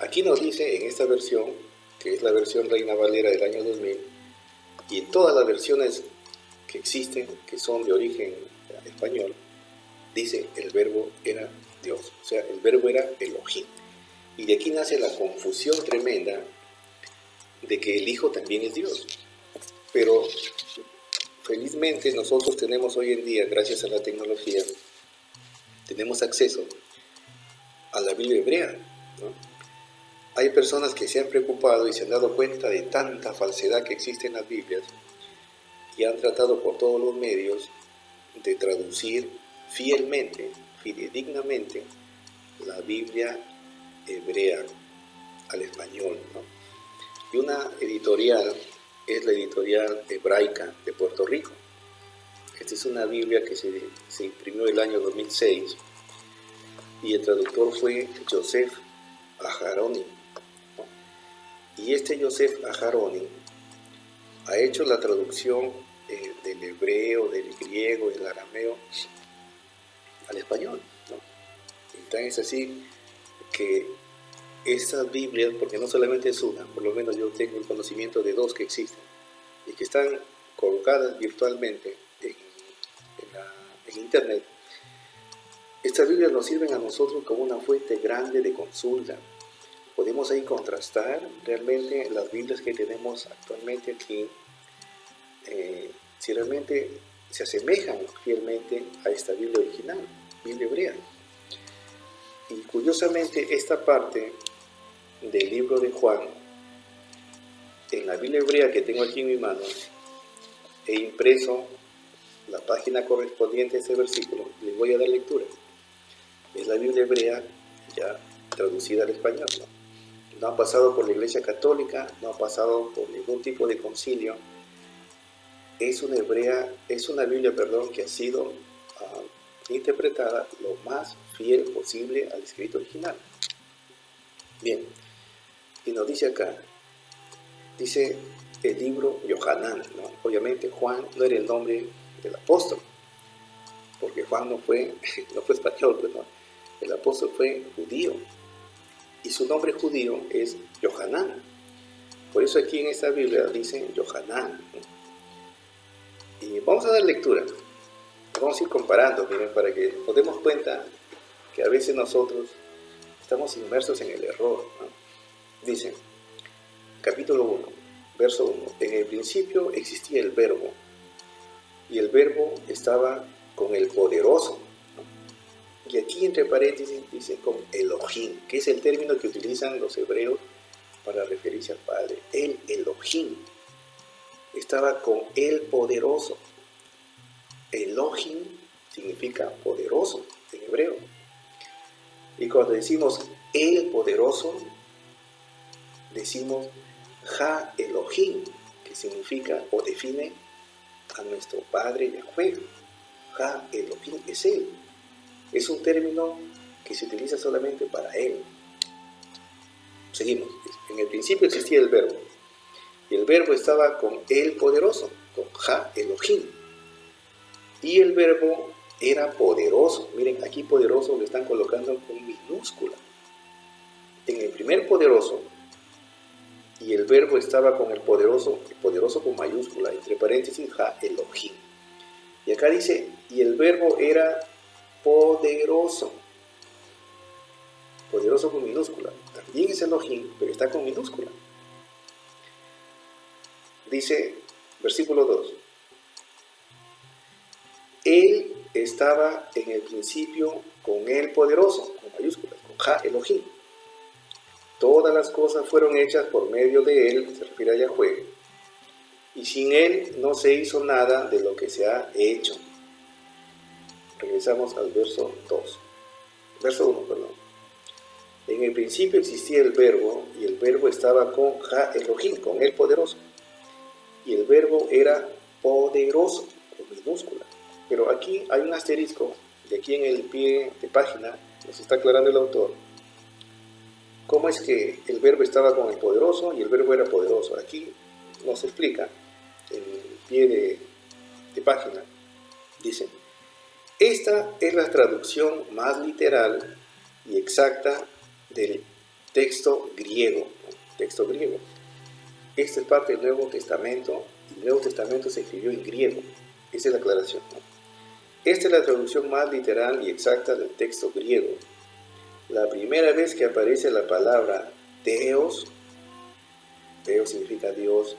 Aquí nos dice en esta versión, que es la versión Reina Valera del año 2000, y en todas las versiones que existen, que son de origen español, dice el verbo era Dios. O sea, el verbo era Elohim. Y de aquí nace la confusión tremenda de que el Hijo también es Dios. Pero felizmente nosotros tenemos hoy en día, gracias a la tecnología, tenemos acceso a la Biblia hebrea, ¿no? Hay personas que se han preocupado y se han dado cuenta de tanta falsedad que existe en las Biblias y han tratado por todos los medios de traducir fielmente, fidedignamente, la Biblia hebrea al español, ¿no? Y una editorial es la editorial hebraica de Puerto Rico. Esta es una Biblia que se imprimió el año 2006 y el traductor fue Joseph Aharoni, ¿no? Y este Joseph Aharoni ha hecho la traducción del hebreo, del griego, del arameo al español, ¿no? Entonces es así que estas Biblias, porque no solamente es una, por lo menos yo tengo el conocimiento de dos que existen y que están colocadas virtualmente en internet. Estas Biblias nos sirven a nosotros como una fuente grande de consulta. Podemos ahí contrastar realmente las Biblias que tenemos actualmente aquí, si realmente se asemejan fielmente a esta Biblia original, Biblia hebrea. Y curiosamente esta parte del libro de Juan, en la Biblia hebrea que tengo aquí en mi mano, he impreso la página correspondiente a ese versículo. Les voy a dar lectura. Es la Biblia hebrea ya traducida al español, ¿no? No ha pasado por la Iglesia Católica, no ha pasado por ningún tipo de concilio. Es una Biblia, que ha sido interpretada lo más fiel posible al escrito original. Bien, y nos dice acá, dice el libro Yohanan, ¿no? Obviamente Juan no era el nombre del apóstol, porque Juan no fue español, pues, ¿no? El apóstol fue judío, y su nombre judío es Yohanan. Por eso aquí en esta Biblia dice Yohanan, ¿no? Y vamos a dar lectura. Vamos a ir comparando, miren, para que nos demos cuenta que a veces nosotros estamos inmersos en el error, ¿no? Dice, capítulo 1, verso 1. En el principio existía el verbo, y el verbo estaba con el poderoso, ¿no? Y aquí entre paréntesis dice con Elohim, que es el término que utilizan los hebreos para referirse al Padre. El Elohim estaba con el poderoso. Elohim significa poderoso en hebreo. Y cuando decimos el poderoso, decimos Ha Elohim, que significa o define a nuestro Padre Yahweh. Ha Elohim es Él. Es un término que se utiliza solamente para Él. Seguimos. En el principio existía el verbo. Y el verbo estaba con el poderoso, con Ha Elohim. Y el verbo era poderoso. Miren, aquí poderoso lo están colocando con minúscula. En el primer poderoso, y el verbo estaba con el poderoso con mayúscula, entre paréntesis, Ha Elohim. Y acá dice, y el verbo era poderoso. Poderoso con minúscula. También es Elohim, pero está con minúscula. Dice, versículo 2. Él estaba en el principio con el poderoso, con mayúsculas, con Ha Elohim. Todas las cosas fueron hechas por medio de Él, se refiere a Yahweh, y sin Él no se hizo nada de lo que se ha hecho. Regresamos al verso 2. Verso 1, perdón. En el principio existía el verbo, y el verbo estaba con Ha Elohim, con el poderoso. Y el verbo era poderoso, con minúscula. Pero aquí hay un asterisco, y aquí en el pie de página nos está aclarando el autor cómo es que el verbo estaba con el poderoso y el verbo era poderoso. Aquí nos explica en el pie de página. Dice, esta es la traducción más literal y exacta del texto griego. Texto griego. Esta es parte del Nuevo Testamento, y el Nuevo Testamento se escribió en griego. Esa es la aclaración, ¿no? Esta es la traducción más literal y exacta del texto griego. La primera vez que aparece la palabra Theos, Theos significa Dios,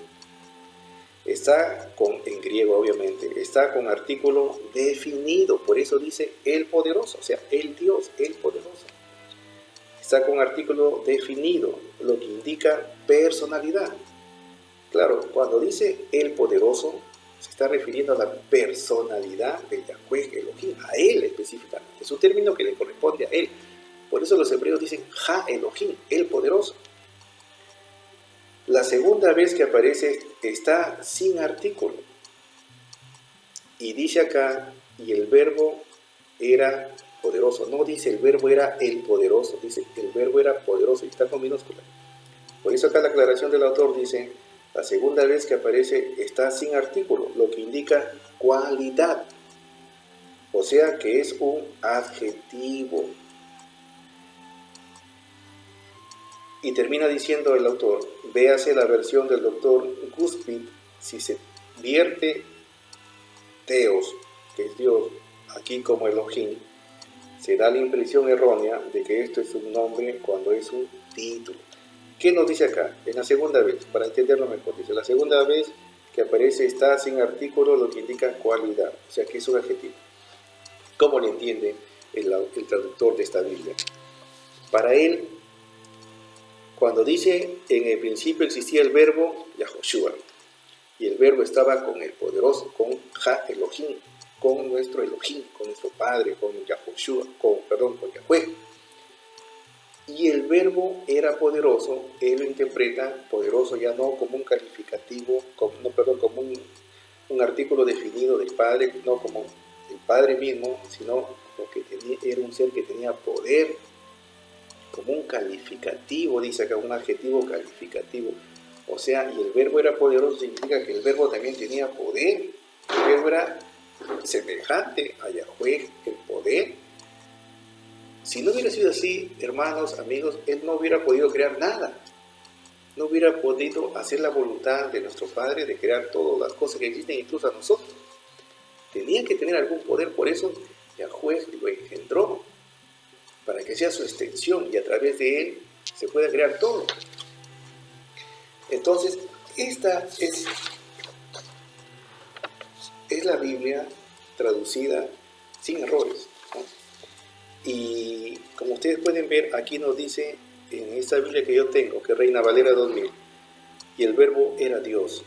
está en griego obviamente, está con artículo definido, por eso dice el poderoso, o sea, el Dios, el poderoso. Está con artículo definido, lo que indica personalidad. Claro, cuando dice el poderoso, se está refiriendo a la personalidad de Yahweh Elohim, a Él específicamente. Es un término que le corresponde a Él. Por eso los hebreos dicen Ha Elohim, el poderoso. La segunda vez que aparece está sin artículo. Y dice acá, y el verbo era poderoso. No dice el verbo era el poderoso, dice el verbo era poderoso y está con minúscula. Por eso acá la aclaración del autor dice, la segunda vez que aparece está sin artículo, lo que indica cualidad. O sea que es un adjetivo. Y termina diciendo el autor, véase la versión del doctor Guspit, si se vierte Theos, que es Dios, aquí como Elohim, se da la impresión errónea de que esto es un nombre cuando es un título. ¿Qué nos dice acá? En la segunda vez, para entenderlo mejor, dice, la segunda vez que aparece está sin artículo, lo que indica cualidad, o sea que es un adjetivo. ¿Cómo lo entiende el traductor de esta Biblia? Para él, cuando dice, en el principio existía el verbo, Yahoshua, y el verbo estaba con el poderoso, con Elohim, con nuestro Elohim, con nuestro Padre, con Yahoshua, con Yahweh. Y el verbo era poderoso, él lo interpreta poderoso ya no como un calificativo, como un artículo definido del Padre, no como el Padre mismo, sino como que era un ser que tenía poder, como un calificativo, dice acá, un adjetivo calificativo. O sea, y el verbo era poderoso, significa que el verbo también tenía poder. El verbo era semejante a Yahweh, el poder. Si no hubiera sido así, hermanos, amigos, él no hubiera podido crear nada. No hubiera podido hacer la voluntad de nuestro Padre de crear todas las cosas que existen, incluso a nosotros. Tenía que tener algún poder, por eso Yahweh lo engendró, para que sea su extensión y a través de él se pueda crear todo. Entonces, esta es la Biblia traducida sin errores, ¿no? Y como ustedes pueden ver, aquí nos dice en esta Biblia que yo tengo, que Reina Valera 2000, y el verbo era Dios.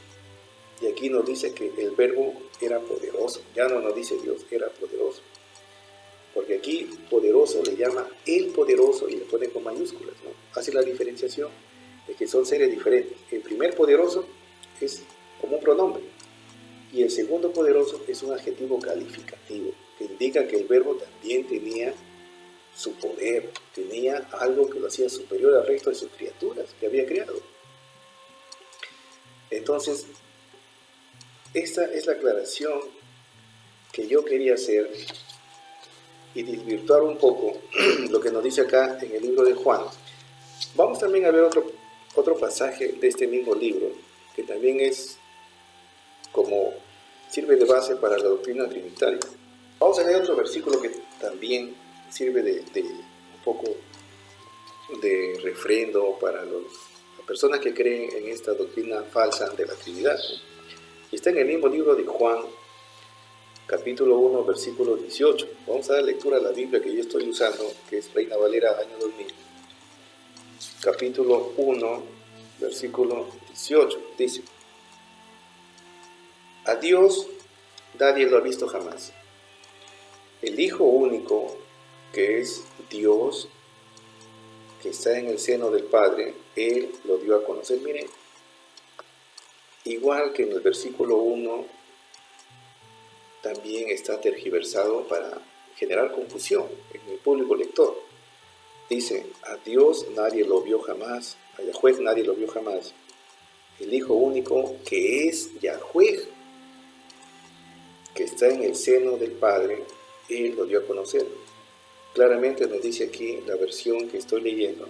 Y aquí nos dice que el verbo era poderoso. Ya no nos dice Dios, era poderoso. Porque aquí poderoso le llama el poderoso y le pone con mayúsculas, ¿no? Hace la diferenciación de que son seres diferentes. El primer poderoso es como un pronombre. Y el segundo poderoso es un adjetivo calificativo, que indica que el verbo también tenía su poder, tenía algo que lo hacía superior al resto de sus criaturas que había creado. Entonces, esta es la aclaración que yo quería hacer y desvirtuar un poco lo que nos dice acá en el libro de Juan. Vamos también a ver otro pasaje de este mismo libro, que también es como sirve de base para la doctrina trinitaria. Vamos a leer otro versículo que también sirve de un poco de refrendo para las personas que creen en esta doctrina falsa de la Trinidad. Y está en el mismo libro de Juan, capítulo 1, versículo 18. Vamos a dar lectura a la Biblia que yo estoy usando, que es Reina Valera, año 2000. Capítulo 1, versículo 18. Dice: a Dios nadie lo ha visto jamás. El Hijo único, que es Dios, que está en el seno del Padre, Él lo dio a conocer. Miren, igual que en el versículo 1, también está tergiversado para generar confusión en el público lector. Dice, a Dios nadie lo vio jamás, a Yahweh nadie lo vio jamás. El Hijo único, que es Yahweh, que está en el seno del Padre, Él lo dio a conocer. Claramente nos dice aquí la versión que estoy leyendo,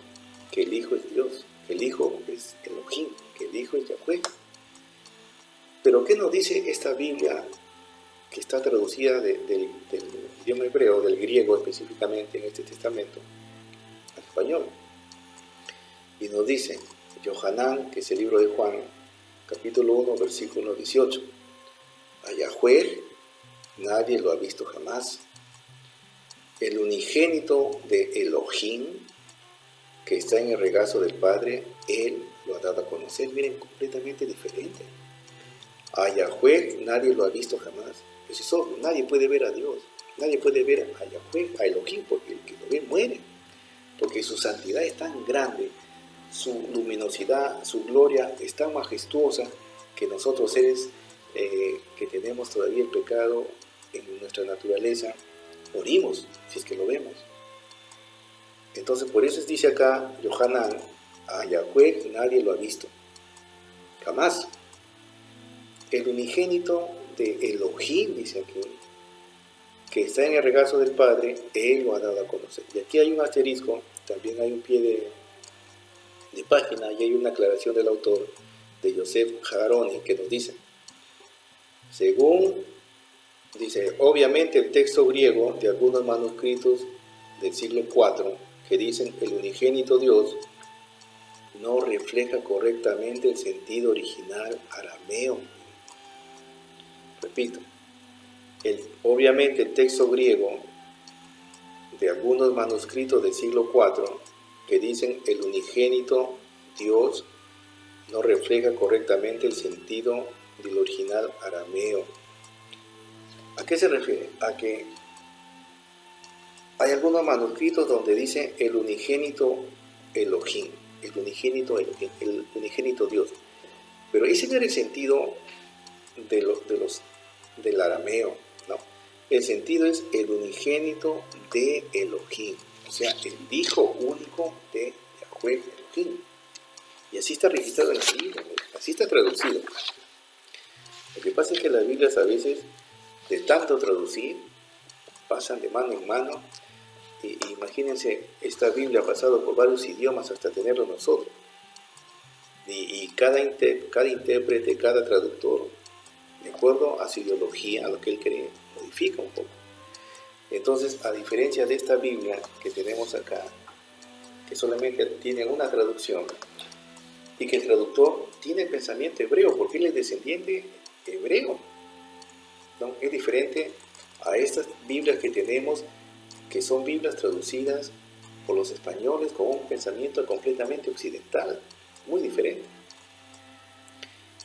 que el Hijo es Dios, que el Hijo es Elohim, que el Hijo es Yahweh. Pero ¿qué nos dice esta Biblia que está traducida del idioma hebreo, del griego específicamente en este testamento, al español? Y nos dice, Yohanan, que es el libro de Juan, capítulo 1, versículo 18, a Yahweh nadie lo ha visto jamás. El unigénito de Elohim, que está en el regazo del Padre, Él lo ha dado a conocer. Miren, completamente diferente. A Yahweh nadie lo ha visto jamás. Eso es obvio, nadie puede ver a Dios. Nadie puede ver a Yahweh, a Elohim, porque el que lo ve muere. Porque su santidad es tan grande, su luminosidad, su gloria es tan majestuosa, que nosotros seres que tenemos todavía el pecado en nuestra naturaleza, morimos si es que lo vemos. Entonces por eso dice acá Yohanan, a Yahweh nadie lo ha visto jamás. El unigénito de Elohim, dice aquí, que está en el regazo del Padre, Él lo ha dado a conocer. Y aquí hay un asterisco, también hay un pie de página, y hay una aclaración del autor, de Yosef Haroni, que nos dice, según, dice, obviamente el texto griego de algunos manuscritos del siglo IV, que dicen el unigénito Dios, no refleja correctamente el sentido original arameo. Repito, obviamente el texto griego de algunos manuscritos del siglo IV que dicen el unigénito Dios no refleja correctamente el sentido del original arameo. ¿A qué se refiere? A que hay algunos manuscritos donde dice el unigénito Elohim, el unigénito Dios. Pero ese no era el sentido del arameo, no. El sentido es el unigénito de Elohim, o sea, el Hijo único de Yahweh Elohim. Y así está registrado en la Biblia, así está traducido. Lo que pasa es que las Biblias a veces, de tanto traducir, pasan de mano en mano. Y imagínense, esta Biblia ha pasado por varios idiomas hasta tenerlo nosotros. Y cada intérprete, cada traductor, de acuerdo a su ideología, a lo que él cree, modifica un poco. Entonces, a diferencia de esta Biblia que tenemos acá, que solamente tiene una traducción, y que el traductor tiene pensamiento hebreo, porque él es descendiente hebreo, ¿no? Es diferente a estas Biblias que tenemos, que son Biblias traducidas por los españoles con un pensamiento completamente occidental, muy diferente.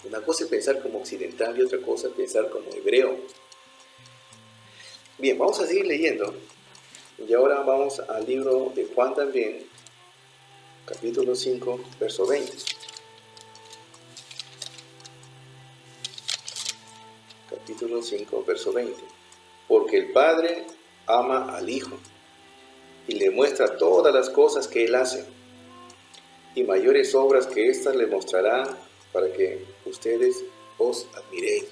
Una cosa es pensar como occidental y otra cosa es pensar como hebreo. Bien, vamos a seguir leyendo. Y ahora vamos al libro de Juan también, capítulo 5, verso 20. Capítulo 5, verso 20. Porque el Padre ama al Hijo y le muestra todas las cosas que Él hace, y mayores obras que éstas le mostrarán para que ustedes os admiréis.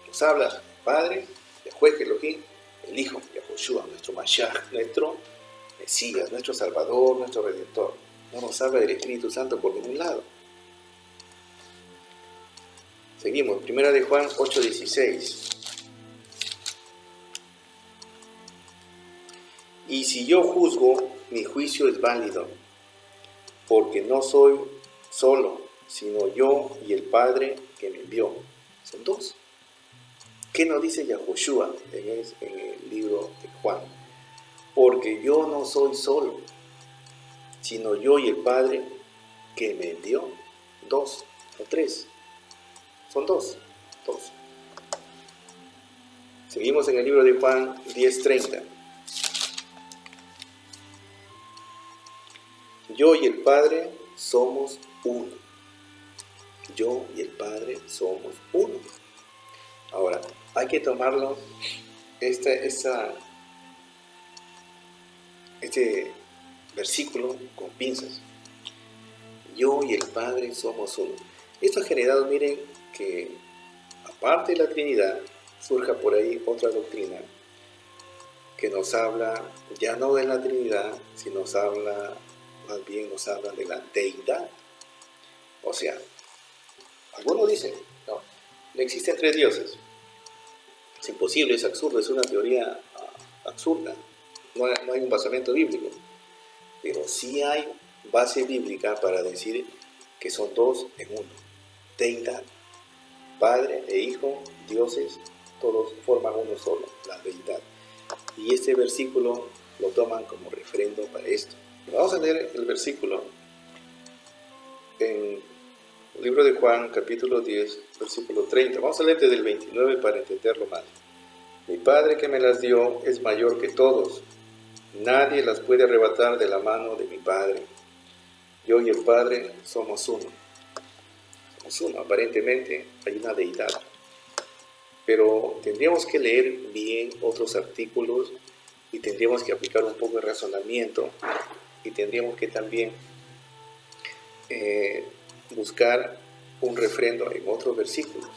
Nos habla el Padre, Yahweh Elohim, el Hijo, Yahushua, nuestro Mashiach, nuestro Mesías, nuestro Salvador, nuestro Redentor. No nos habla del Espíritu Santo por ningún lado. Seguimos, 1 de Juan 8:16. Y si yo juzgo, mi juicio es válido, porque no soy solo, sino yo y el Padre que me envió. Son dos. ¿Qué nos dice Yahushua en el libro de Juan? Porque yo no soy solo, sino yo y el Padre que me envió. Dos o tres. Son dos. Seguimos en el libro de Juan 10:30. Yo y el Padre somos uno. Yo y el Padre somos uno. Ahora, hay que tomarlo, este versículo con pinzas. Yo y el Padre somos uno. Esto ha generado, miren, que aparte de la Trinidad, surja por ahí otra doctrina que nos habla ya no de la Trinidad, sino más bien nos habla de la deidad. O sea, algunos dicen, no existen tres dioses. Es imposible, es absurdo, es una teoría absurda. No hay un basamento bíblico. Pero sí hay base bíblica para decir que son dos en uno. Deidad. Padre e Hijo, dioses, todos forman uno solo, la deidad. Y este versículo lo toman como referendo para esto. Vamos a leer el versículo en el libro de Juan, capítulo 10, versículo 30. Vamos a leer desde el 29 para entenderlo más. Mi Padre que me las dio es mayor que todos. Nadie las puede arrebatar de la mano de mi Padre. Yo y el Padre somos uno. Somos uno. Aparentemente hay una deidad. Pero tendríamos que leer bien otros artículos y tendríamos que aplicar un poco de razonamiento y tendríamos que también buscar un refrendo en otros versículos.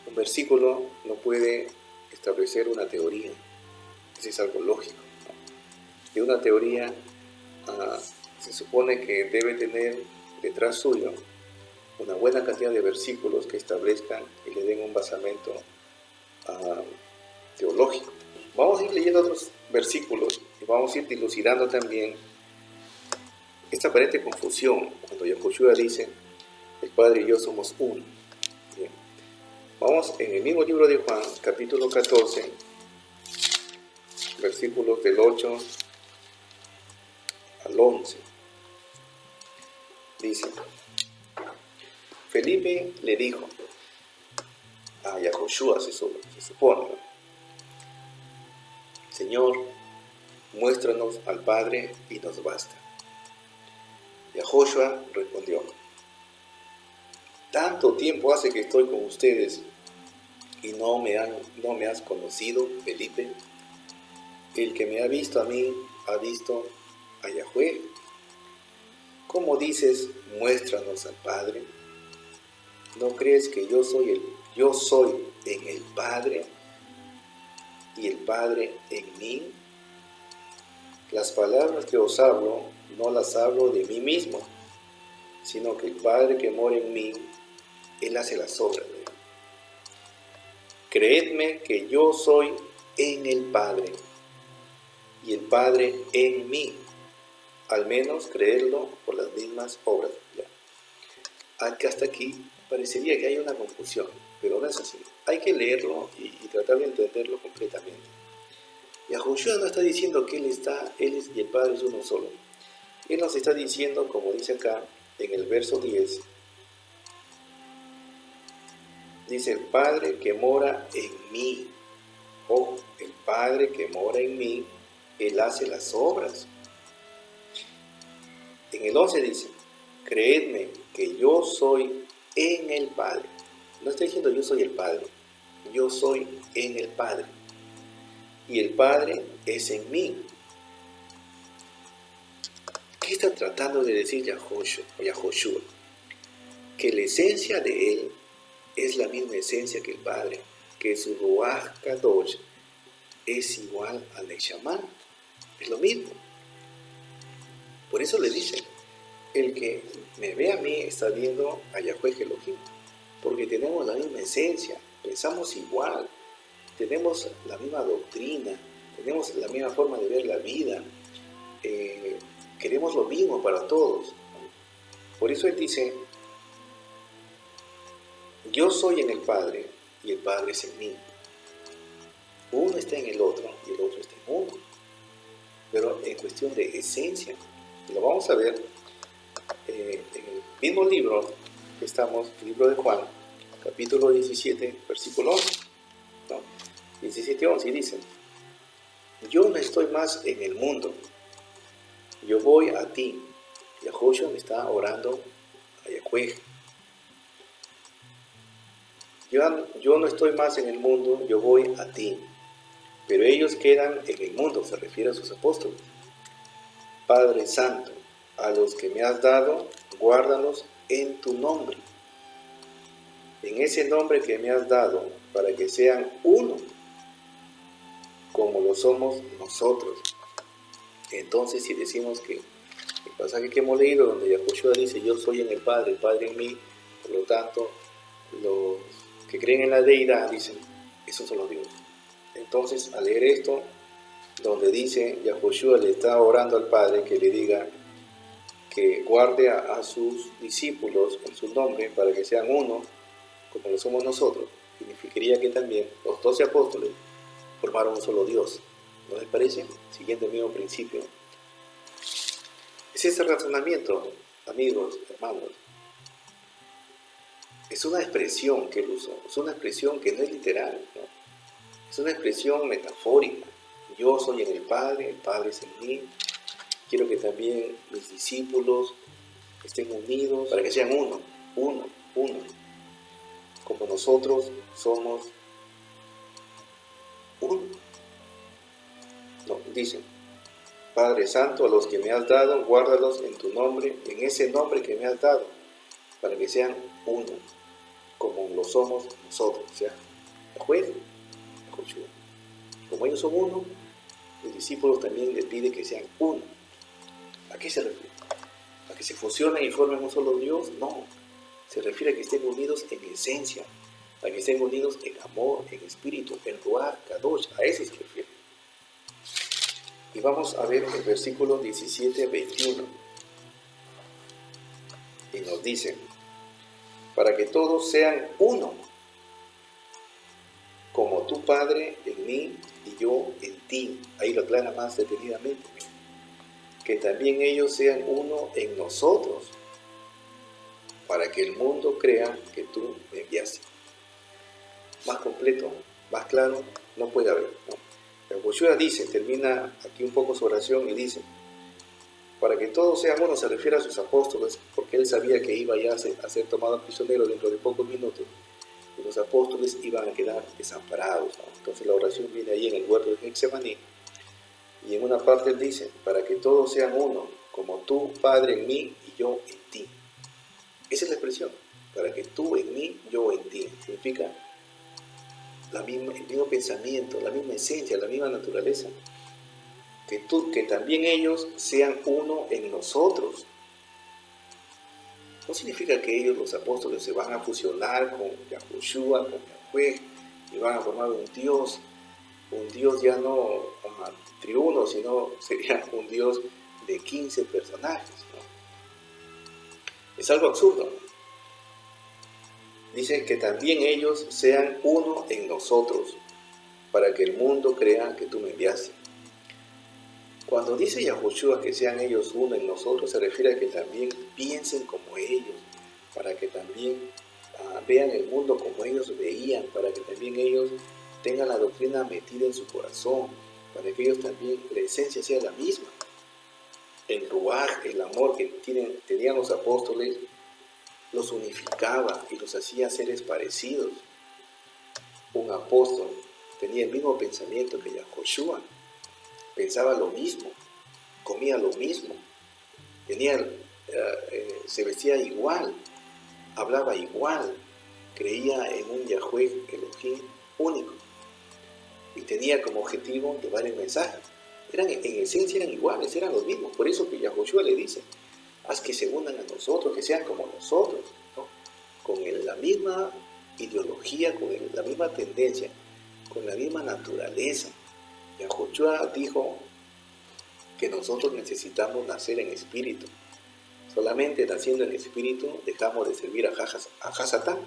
Un versículo no puede establecer una teoría. Eso es algo lógico, ¿no? De una teoría se supone que debe tener detrás suyo una buena cantidad de versículos que establezcan y le den un basamento teológico. Vamos a ir leyendo otros versículos y vamos a ir dilucidando también esta aparente confusión cuando Yahushua dice el Padre y yo somos uno. Bien. Vamos en el mismo libro de Juan, capítulo 14, versículos del 8 al 11. Dice, Felipe le dijo a Yahoshua, se supone, ¿no? Señor, muéstranos al Padre y nos basta. Yahoshua respondió, tanto tiempo hace que estoy con ustedes y no me has conocido, Felipe. El que me ha visto a mí, ha visto a Yahweh. ¿Cómo dices, muéstranos al Padre? ¿No crees que yo soy en el Padre y el Padre en mí? Las palabras que os hablo, no las hablo de mí mismo, sino que el Padre que mora en mí, Él hace las obras de Él. Creedme que yo soy en el Padre y el Padre en mí. Al menos creerlo por las mismas obras. Hasta aquí parecería que hay una confusión, pero no es así. Hay que leerlo y tratar de entenderlo completamente. Yahushua no está diciendo que Él y el Padre es uno solo. Él nos está diciendo, como dice acá en el verso 10, dice, el Padre que mora en mí. Ojo, el Padre que mora en mí, Él hace las obras. En el 11 dice, creedme que yo soy en el Padre. No está diciendo yo soy el Padre, yo soy en el Padre. Y el Padre es en mí. ¿Qué está tratando de decir Yahoshua? Que la esencia de Él es la misma esencia que el Padre, que su Ruach Kadosh es igual al Neshama, es lo mismo. Por eso le dice, el que me ve a mí está viendo a Yahweh Elohim, porque tenemos la misma esencia, pensamos igual, tenemos la misma doctrina, tenemos la misma forma de ver la vida, queremos lo mismo para todos. Por eso Él dice, yo soy en el Padre y el Padre es en mí. Uno está en el otro y el otro está en uno. Pero en cuestión de esencia, lo vamos a ver en el mismo libro que estamos, el libro de Juan, capítulo 17, versículo 11. ¿No? 17:11 dice, yo no estoy más en el mundo, yo voy a ti. Yahoshua me está orando a Yahweh. Yo no estoy más en el mundo, yo voy a ti. Pero ellos quedan en el mundo, se refiere a sus apóstoles. Padre Santo, a los que me has dado, guárdalos en tu nombre. En ese nombre que me has dado, para que sean uno, como lo somos nosotros. Entonces, si decimos que el pasaje que hemos leído, donde Yahushua dice, yo soy en el Padre en mí, por lo tanto, los que creen en la deidad dicen, esos son los dioses. Entonces, al leer esto, donde dice, Yahushua le está orando al Padre que le diga que guarde a sus discípulos en su nombre para que sean uno, como lo somos nosotros, significaría que también los 12 apóstoles formaron un solo Dios. ¿No les parece? Siguiendo el mismo principio. Es ese razonamiento, amigos, hermanos. Es una expresión que él usó, es una expresión que no es literal, ¿no? Es una expresión metafórica. Yo soy en el Padre es en mí. Quiero que también mis discípulos estén unidos para que sean uno. Como nosotros somos uno. No, dice, Padre Santo, a los que me has dado, guárdalos en tu nombre, en ese nombre que me has dado, para que sean uno, como lo somos nosotros. O sea, Yahweh, Yahushua. Como ellos son uno, los discípulos también les pide que sean uno. ¿A qué se refiere? ¿A que se fusionen y formen un solo Dios? No. Se refiere a que estén unidos en esencia, a que estén unidos en amor, en espíritu, en Ruach Kadosh. A eso se refiere. Y vamos a ver el versículo 17-21. Y nos dice, para que todos sean uno, como tu Padre en mí y yo en ti. Ahí lo aclara más detenidamente. Que también ellos sean uno en nosotros, para que el mundo crea que tú me enviaste. Más completo, más claro, no puede haber, ¿no? Yahushua dice, termina aquí un poco su oración y dice, para que todos sean uno, se refiere a sus apóstoles, porque él sabía que iba ya a ser tomado prisionero dentro de pocos minutos, y los apóstoles iban a quedar desamparados, ¿no? Entonces la oración viene ahí en el huerto de Getsemaní, y en una parte él dice, para que todos sean uno, como tú, Padre, en mí y yo en ti. Esa es la expresión, para que tú en mí, yo en ti. Significa el mismo pensamiento, la misma esencia, la misma naturaleza. Que también ellos sean uno en nosotros. No significa que ellos, los apóstoles, se van a fusionar con Yahushua, con Yahweh, y van a formar un Dios ya no triuno, sino sería un Dios de 15 personajes, ¿no? Es algo absurdo. Dice que también ellos sean uno en nosotros, para que el mundo crea que tú me enviaste. Cuando dice Yahushua que sean ellos uno en nosotros, se refiere a que también piensen como ellos, para que también vean el mundo como ellos veían, para que también ellos tengan la doctrina metida en su corazón, para que ellos también, la esencia sea la misma. El ruaj, el amor que tenían los apóstoles, los unificaba y los hacía seres parecidos. Un apóstol tenía el mismo pensamiento que Yahushua, pensaba lo mismo, comía lo mismo, se vestía igual, hablaba igual, creía en un Yahweh Elohim único y tenía como objetivo llevar el mensaje. En esencia eran iguales, eran los mismos. Por eso que Yahushua le dice, haz que se unan a nosotros, que sean como nosotros, ¿no? Con la misma ideología, con la misma tendencia, con la misma naturaleza. Yahushua dijo que nosotros necesitamos nacer en espíritu. Solamente naciendo en espíritu dejamos de servir a Hasatán.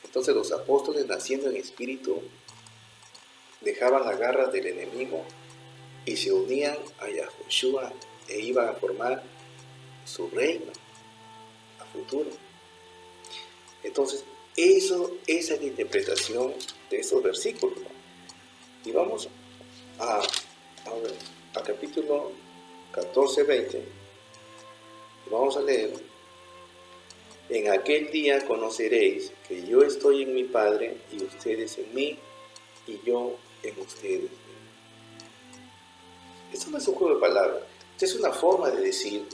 Entonces los apóstoles, naciendo en espíritu, dejaban las garras del enemigo y se unían a Yahushua e iban a formar su reino a futuro. Entonces, esa es la interpretación de esos versículos. Y vamos a capítulo 14, 20. Vamos a leer. En aquel día conoceréis que yo estoy en mi Padre y ustedes en mí y yo en ustedes. Esto no es un juego de palabras. Esta es una forma de decir,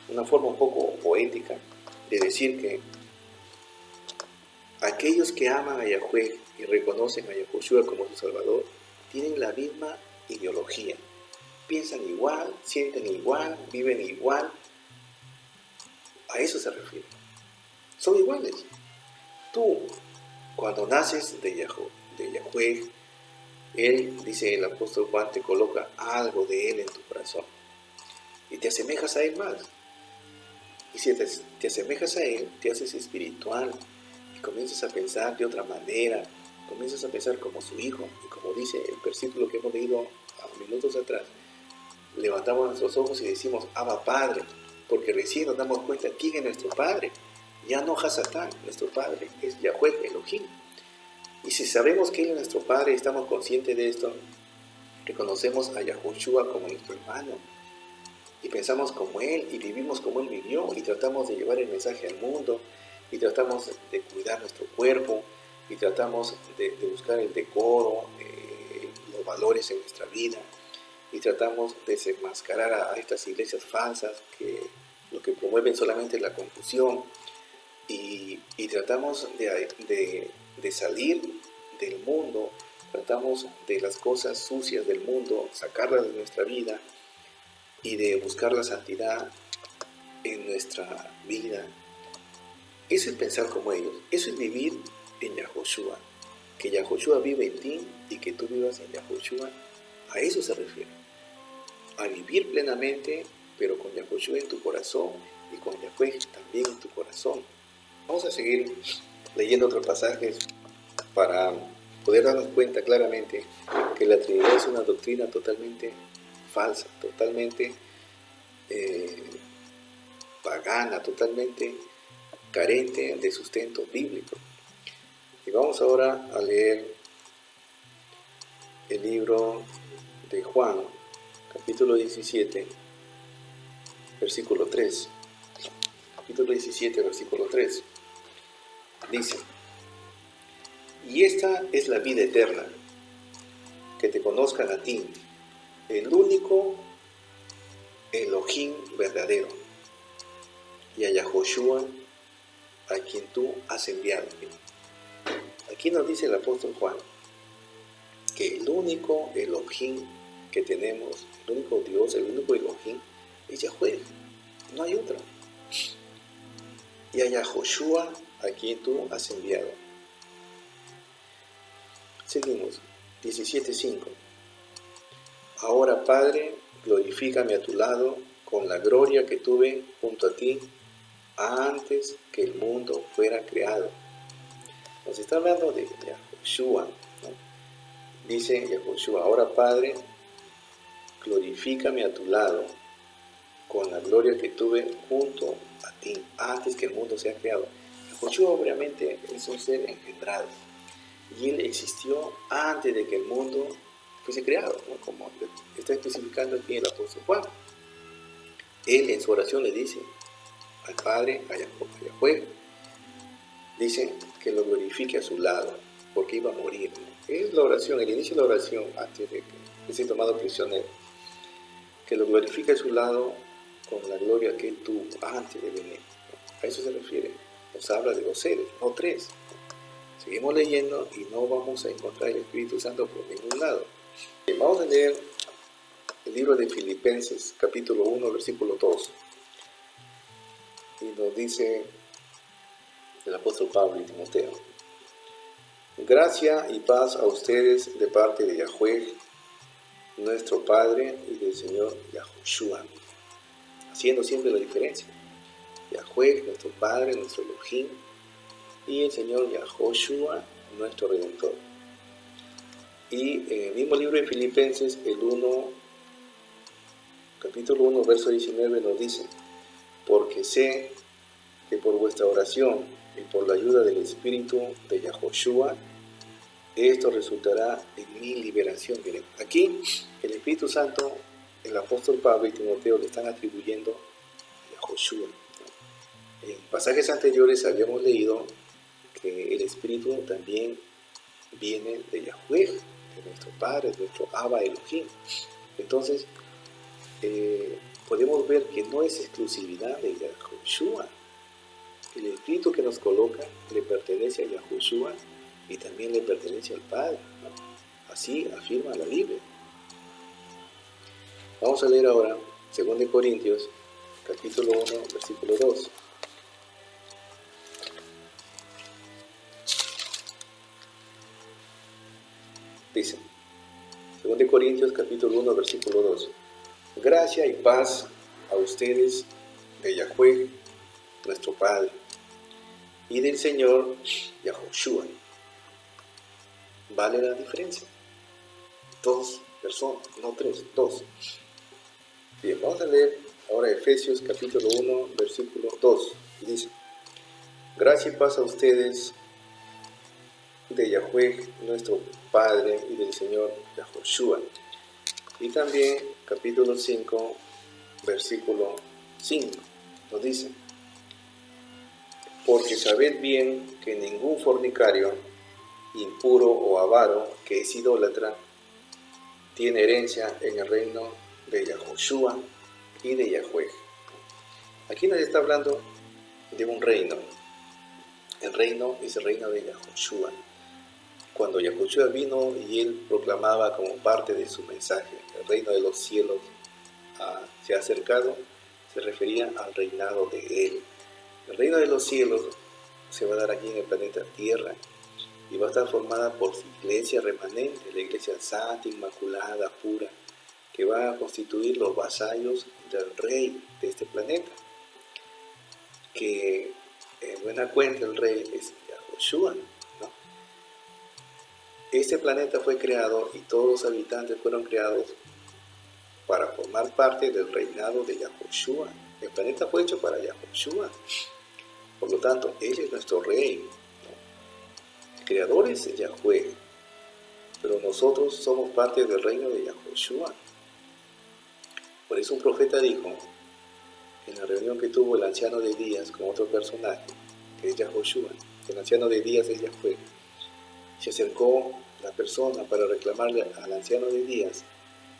una forma un poco poética de decir que aquellos que aman a Yahweh y reconocen a Yahushua como su Salvador tienen la misma ideología. Piensan igual, sienten igual, viven igual. A eso se refiere. Son iguales. Tú, cuando naces de Yahweh, Él, dice el apóstol Juan, te coloca algo de Él en tu corazón. Y te asemejas a Él más. Y si te asemejas a Él, te haces espiritual. Y comienzas a pensar de otra manera. Comienzas a pensar como su Hijo. Y como dice el versículo que hemos leído minutos atrás, levantamos nuestros ojos y decimos, Abba Padre, porque recién nos damos cuenta quién es nuestro Padre. Ya no Hasatán, nuestro Padre es Yahweh Elohim. Y si sabemos que Él es nuestro Padre y estamos conscientes de esto, reconocemos a Yahushua como nuestro hermano y pensamos como Él y vivimos como Él vivió y tratamos de llevar el mensaje al mundo y tratamos de cuidar nuestro cuerpo y tratamos de buscar el decoro, los valores en nuestra vida y tratamos de desenmascarar a estas iglesias falsas que lo que promueven solamente es la confusión y tratamos de salir del mundo, tratamos de las cosas sucias del mundo, sacarlas de nuestra vida y de buscar la santidad en nuestra vida. Eso es pensar como ellos, eso es vivir en Yahushua, que Yahushua vive en ti y que tú vivas en Yahushua. A eso se refiere, a vivir plenamente, pero con Yahushua en tu corazón y con Yahweh también en tu corazón. Vamos a seguir leyendo otros pasajes para poder darnos cuenta claramente que la Trinidad es una doctrina totalmente falsa, totalmente pagana, totalmente carente de sustento bíblico. Y vamos ahora a leer el libro de Juan, capítulo 17, versículo 3. Capítulo 17, versículo 3. Dice: y esta es la vida eterna, que te conozcan a ti, el único Elohim verdadero, y a Yahoshua, a quien tú has enviado. Aquí nos dice el apóstol Juan que el único Elohim que tenemos, el único Dios, el único Elohim, es Yahweh, no hay otro. Y a Yahoshua, a quien tú has enviado. Seguimos, 17:5. Ahora, Padre, glorifícame a tu lado con la gloria que tuve junto a ti antes que el mundo fuera creado. Nos está hablando de Yahoshua, ¿no? Dice Yahoshua: ahora, Padre, glorifícame a tu lado con la gloria que tuve junto a ti antes que el mundo sea creado. Yahoshua obviamente es un ser engendrado, y él existió antes de que el mundo fuese creado, ¿no? Como está especificando aquí el apóstol Juan. Él en su oración le dice al Padre, a Yahweh, dice que lo glorifique a su lado, porque iba a morir, ¿no? Es la oración, el inicio de la oración antes de que sea tomado prisionero, que lo glorifique a su lado con la gloria que él tuvo antes de venir, ¿no? A eso se refiere. Nos habla de 2 seres, no 3. Seguimos leyendo y no vamos a encontrar el Espíritu Santo por ningún lado. Vamos a leer el libro de Filipenses, capítulo 1, versículo 2. Y nos dice el apóstol Pablo y Timoteo: gracia y paz a ustedes de parte de Yahweh, nuestro Padre, y del Señor Yahoshua. Haciendo siempre la diferencia. Yahweh, nuestro Padre, nuestro Elohim, y el Señor Yahoshua, nuestro Redentor. Y en el mismo libro de Filipenses, capítulo 1, verso 19 nos dice: porque sé que por vuestra oración y por la ayuda del Espíritu de Yahoshua, esto resultará en mi liberación. Miren, aquí el Espíritu Santo, el apóstol Pablo y Timoteo le están atribuyendo a Yahoshua. En pasajes anteriores habíamos leído que el Espíritu también viene de Yahweh, de nuestro Padre, de nuestro Abba Elohim. Entonces, podemos ver que no es exclusividad de Yahoshua. El Espíritu que nos coloca le pertenece a Yahoshua y también le pertenece al Padre, ¿no? Así afirma la Biblia. Vamos a leer ahora 2 Corintios, capítulo 1, versículo 2. Dice, 2 Corintios, capítulo 1, versículo 2. Gracia y paz a ustedes de Yahweh, nuestro Padre, y del Señor Yahoshua. ¿Vale la diferencia? 2 personas, no 3, 2. Bien, vamos a leer ahora Efesios capítulo 1, versículo 2. Dice: gracia y paz a ustedes de Yahweh, nuestro Padre, y del Señor Yahoshua. Y también capítulo 5, versículo 5, nos dice: porque sabed bien que ningún fornicario, impuro o avaro, que es idólatra, tiene herencia en el reino de Yahoshua y de Yahweh. Aquí nos está hablando de un reino. El reino es el reino de Yahoshua. Cuando Yahoshua vino y él proclamaba como parte de su mensaje, el reino de los cielos se ha acercado, se refería al reinado de él. El reino de los cielos se va a dar aquí en el planeta Tierra y va a estar formada por su iglesia remanente, la iglesia santa, inmaculada, pura, que va a constituir los vasallos del rey de este planeta, que en buena cuenta el rey es Yahoshua, ¿no? Este planeta fue creado y todos los habitantes fueron creados para formar parte del reinado de Yahoshua. El planeta fue hecho para Yahoshua. Por lo tanto, Él es nuestro Rey, ¿no? El Creador es Yahweh, pero nosotros somos parte del reino de Yahushua. Por eso un profeta dijo, en la reunión que tuvo el anciano de Días con otro personaje, que es Yahushua, el anciano de Días es Yahweh, se acercó la persona para reclamarle al anciano de Días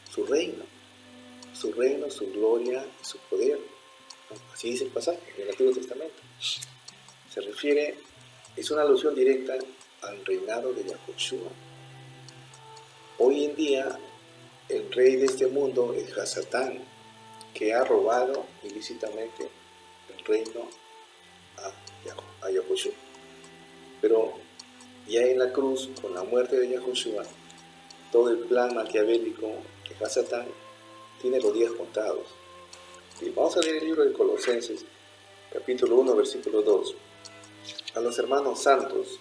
su reino, su gloria y su poder. Así dice el pasaje en el Antiguo Testamento. Se refiere, es una alusión directa al reinado de Yahushua. Hoy en día, el rey de este mundo es Hasatán, que ha robado ilícitamente el reino a Yahushua. Pero ya en la cruz, con la muerte de Yahushua, todo el plan maquiavélico de Hasatán tiene los días contados. Y vamos a leer el libro de Colosenses, capítulo 1, versículo 2. A los hermanos santos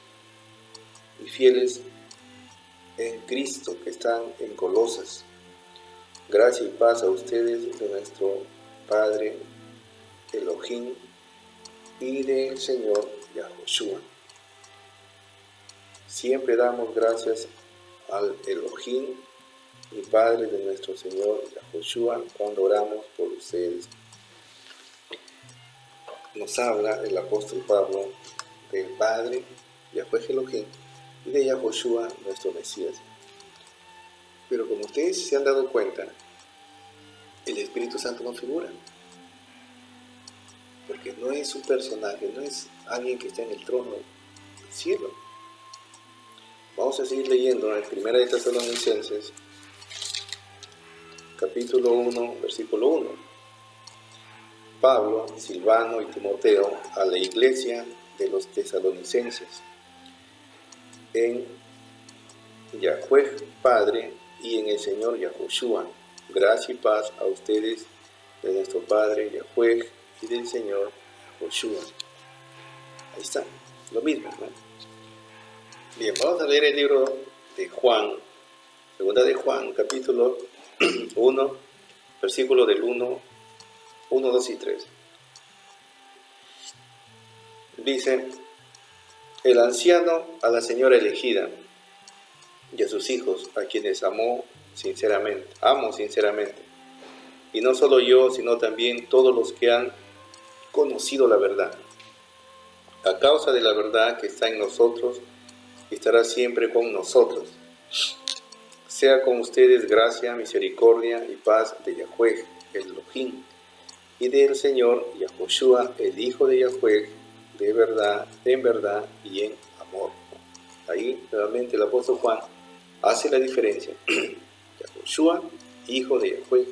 y fieles en Cristo que están en Colosas, gracia y paz a ustedes de nuestro Padre Elohim y del Señor Yahushua. Siempre damos gracias al Elohim y Padre de nuestro Señor Yahushua cuando oramos por ustedes. Nos habla el apóstol Pablo del Padre, Yahweh Elohim, y de Yahushua, nuestro Mesías. Pero como ustedes se han dado cuenta, el Espíritu Santo no figura, porque no es un personaje, no es alguien que está en el trono del cielo. Vamos a seguir leyendo en 1 de Tesalonicenses, capítulo 1, versículo 1. Pablo, Silvano y Timoteo a la iglesia de los tesalonicenses, en Yahweh Padre y en el Señor Yahushua, gracia y paz a ustedes de nuestro Padre Yahweh y del Señor Yahushua. Ahí está, lo mismo, ¿no? Bien, vamos a leer el libro de Juan, segunda de Juan, capítulo 1, versículo del 1, 2 y 3. Dice, el anciano a la señora elegida y a sus hijos, a quienes amo sinceramente, y no solo yo, sino también todos los que han conocido la verdad, a causa de la verdad que está en nosotros y estará siempre con nosotros. Sea con ustedes gracia, misericordia y paz de Yahweh, el Elohim, y del Señor Yahushua, el Hijo de Yahweh, de verdad, en verdad y en amor. Ahí nuevamente el apóstol Juan hace la diferencia. Yahushua, Hijo de Yahweh.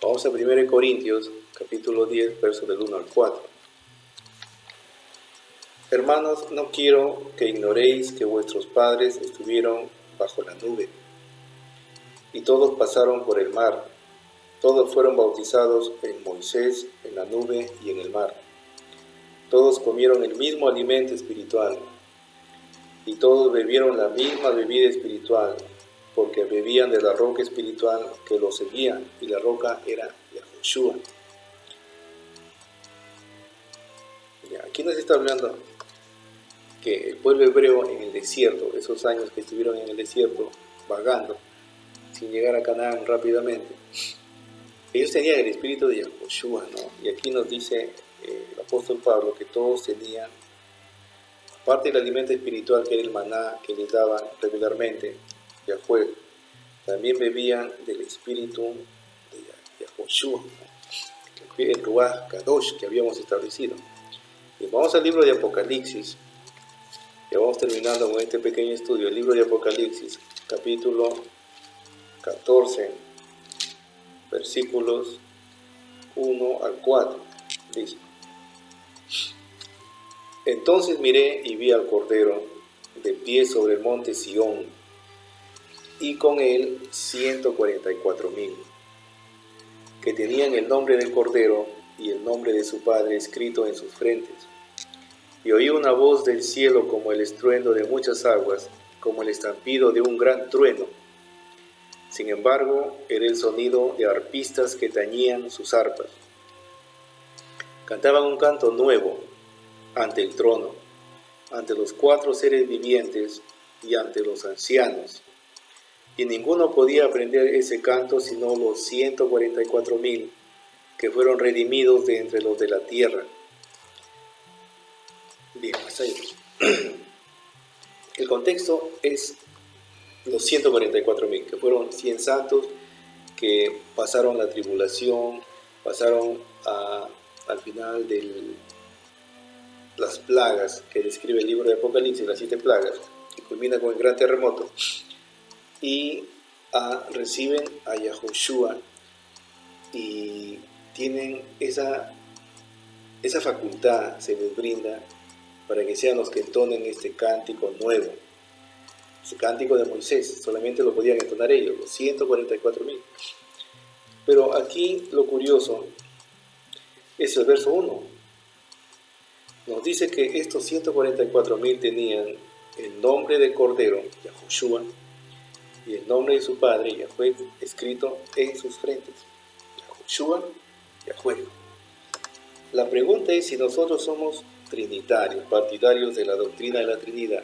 Vamos a 1 Corintios, capítulo 10, versos del 1 al 4. Hermanos, no quiero que ignoréis que vuestros padres estuvieron bajo la nube, y todos pasaron por el mar. Todos fueron bautizados en Moisés, en la nube y en el mar. Todos comieron el mismo alimento espiritual, y todos bebieron la misma bebida espiritual, porque bebían de la roca espiritual que los seguía, y la roca era Yahushua. Aquí nos está hablando que el pueblo hebreo en el desierto, esos años que estuvieron en el desierto vagando, sin llegar a Canaán rápidamente, ellos tenían el espíritu de Yahushua, ¿no? Y aquí nos dice el apóstol Pablo que todos tenían, aparte del alimento espiritual que era el maná que les daban regularmente, Yahweh, también bebían del espíritu de Yahushua, ¿no? El Ruach Kadosh que habíamos establecido. Y vamos al libro de Apocalipsis. Ya vamos terminando con este pequeño estudio. El libro de Apocalipsis, capítulo 14, versículos 1 al 4. Dice, entonces miré y vi al Cordero de pie sobre el monte Sión, y con él 144,000, que tenían el nombre del Cordero y el nombre de su Padre escrito en sus frentes. Y oí una voz del cielo como el estruendo de muchas aguas, como el estampido de un gran trueno. Sin embargo, era el sonido de arpistas que tañían sus arpas. Cantaban un canto nuevo ante el trono, ante los 4 seres vivientes y ante los ancianos. Y ninguno podía aprender ese canto sino los 144,000 que fueron redimidos de entre los de la tierra. Bien, hasta ahí. El contexto es los 144,000, que fueron 100 santos que pasaron la tribulación, pasaron al final de las plagas que describe el libro de Apocalipsis, las 7 plagas, que culmina con el gran terremoto, y reciben a Yahushua y tienen esa facultad, se les brinda para que sean los que entonen este cántico nuevo. Ese cántico de Moisés, solamente lo podían entonar ellos, los 144,000. Pero aquí lo curioso es el verso 1. Nos dice que estos 144,000 tenían el nombre del Cordero, Yahushua, y el nombre de su padre, Yahweh, escrito en sus frentes. Yahushua, Yahweh. La pregunta es si nosotros somos trinitarios, partidarios de la doctrina de la Trinidad.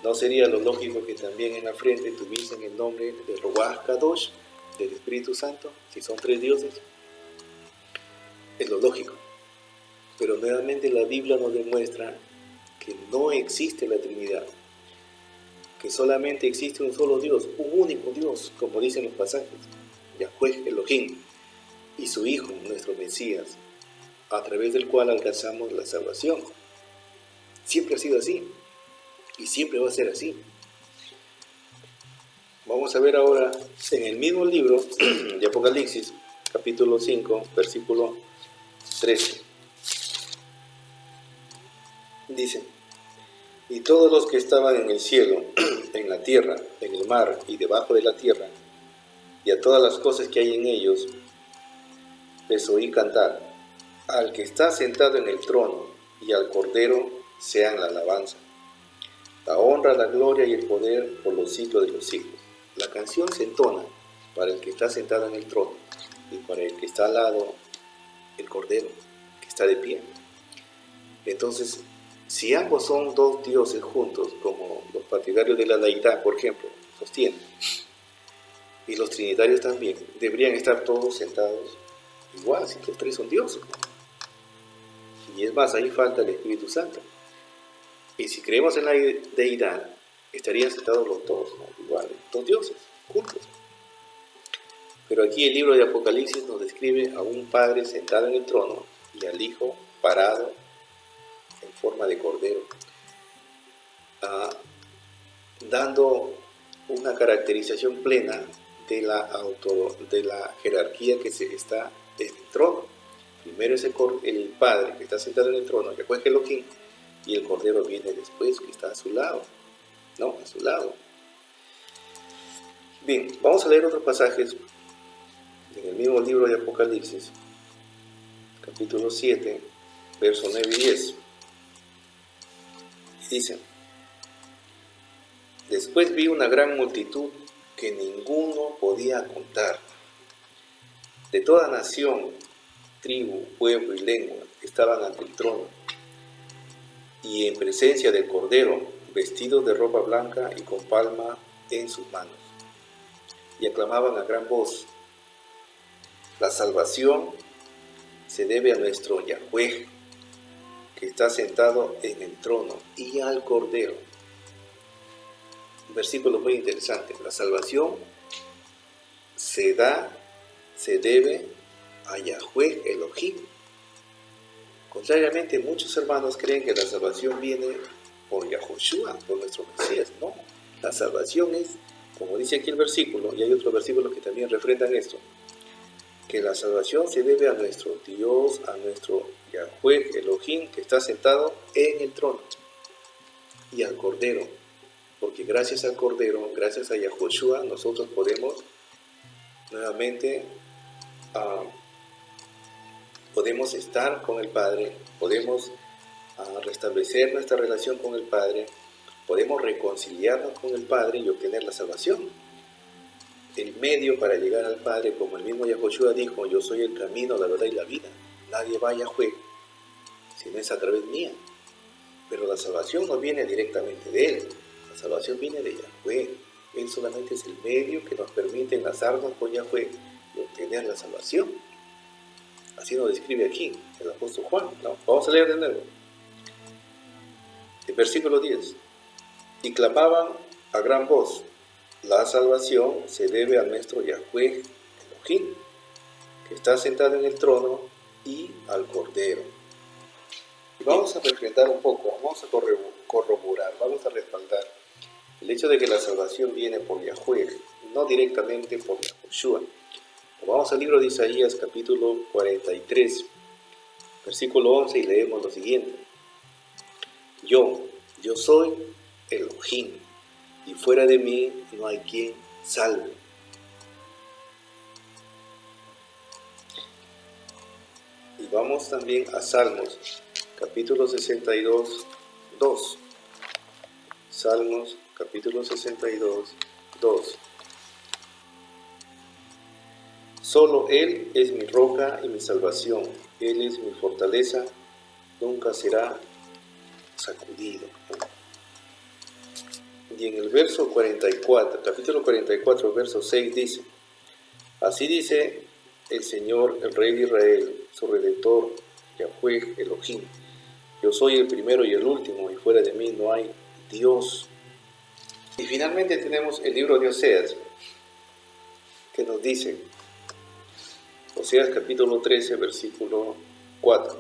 ¿No sería lo lógico que también en la frente tuviesen el nombre de Ruach Kadosh, del Espíritu Santo, si son 3 dioses? Es lo lógico. Pero nuevamente la Biblia nos demuestra que no existe la Trinidad, que solamente existe un solo Dios, un único Dios, como dicen los pasajes, Yahweh Elohim, y su Hijo, nuestro Mesías, a través del cual alcanzamos la salvación. Siempre ha sido así, y siempre va a ser así. Vamos a ver ahora en el mismo libro de Apocalipsis, capítulo 5, versículo 13. Dice: y todos los que estaban en el cielo, en la tierra, en el mar y debajo de la tierra, y a todas las cosas que hay en ellos, les oí cantar: al que está sentado en el trono y al Cordero sean la alabanza, la honra, la gloria y el poder por los siglos de los siglos. La canción se entona para el que está sentado en el trono y para el que está al lado, el Cordero, que está de pie. Entonces, si ambos son 2 dioses juntos, como los partidarios de la deidad, por ejemplo, sostienen, y los trinitarios también, deberían estar todos sentados igual, si los 3 son dioses. Y es más, ahí falta el Espíritu Santo. Y si creemos en la deidad, estarían sentados los 2, ¿no? Igual, 2 dioses, juntos. Pero aquí el libro de Apocalipsis nos describe a un Padre sentado en el trono y al Hijo parado en forma de Cordero, dando una caracterización plena de la jerarquía que se está en el trono. Primero es el Padre que está sentado en el trono, Yahweh Elohim, y el Cordero viene después, que está a su lado, ¿no? A su lado. Bien, vamos a leer otros pasajes en el mismo libro de Apocalipsis, capítulo 7, versos 9 y 10. Y dice: después vi una gran multitud que ninguno podía contar, de toda nación, tribu, pueblo y lengua, estaban ante el trono, y en presencia del Cordero, vestidos de ropa blanca y con palma en sus manos, y aclamaban a gran voz: la salvación se debe a nuestro Yahweh, que está sentado en el trono, y al Cordero. Un versículo muy interesante. La salvación se debe a Yahweh Elohim. Contrariamente, muchos hermanos creen que la salvación viene por Yahushua, por nuestro Mesías. No, la salvación es, como dice aquí el versículo, y hay otros versículos que también refrendan esto, que la salvación se debe a nuestro Dios, a nuestro Yahweh Elohim, que está sentado en el trono, y al Cordero, porque gracias al Cordero, gracias a Yahushua, nosotros podemos nuevamente podemos estar con el Padre, podemos restablecer nuestra relación con el Padre, podemos reconciliarnos con el Padre y obtener la salvación. El medio para llegar al Padre, como el mismo Yahushua dijo: yo soy el camino, la verdad y la vida. nadie va a Yahweh si no es a través mía. Pero la salvación no viene directamente de Él, la salvación viene de Yahweh. Él solamente es el medio que nos permite enlazarnos con Yahweh y obtener la salvación. Así nos describe aquí el apóstol Juan. No, vamos a leer de nuevo. El versículo 10. Y clamaban a gran voz: la salvación se debe al nuestro Yahweh Elohim, que está sentado en el trono, y al Cordero. Y vamos a refrendar un poco, vamos a corroborar, vamos a respaldar el hecho de que la salvación viene por Yahweh, no directamente por Yahushua. Vamos al libro de Isaías, capítulo 43, versículo 11, y leemos lo siguiente. Yo soy Elohim, y fuera de mí no hay quien salve. Y vamos también a Salmos, capítulo 62, 2. Salmos, capítulo 62, 2. Solo Él es mi roca y mi salvación. Él es mi fortaleza, nunca será sacudido. Y en el verso 44, capítulo 44, verso 6 dice: así dice el Señor, el Rey de Israel, su Redentor, Yahweh Elohim. Yo soy el primero y el último, y fuera de mí no hay Dios. Y finalmente tenemos el libro de Oseas, que nos dice, Oseas capítulo 13, versículo 4.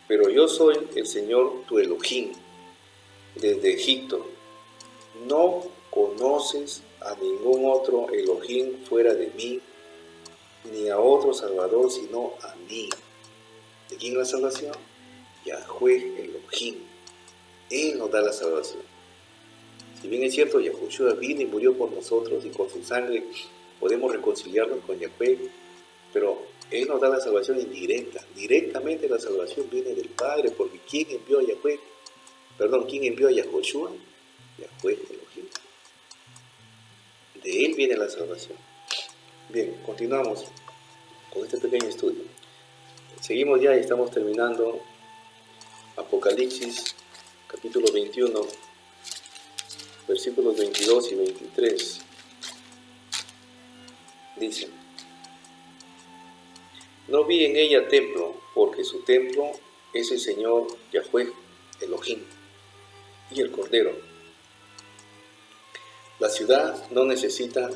Pero yo soy el Señor tu Elohim, desde Egipto. No conoces a ningún otro Elohim fuera de mí, ni a otro Salvador sino a mí. ¿De quién es la salvación? Yahweh Elohim. Él nos da la salvación. Si bien es cierto, Yahushua vino y murió por nosotros, y con su sangre podemos reconciliarnos con Yahweh, pero Él nos da la salvación indirecta. Directamente la salvación viene del Padre, porque ¿quién envió a Yahweh? ¿Quién envió a Yahushua? Yahweh Elohim. De Él viene la salvación. Bien, continuamos con este pequeño estudio. Seguimos ya y estamos terminando Apocalipsis, capítulo 21, versículos 22 y 23. Dice: no vi en ella templo, porque su templo es el Señor Yahweh Elohim y el Cordero. La ciudad no necesita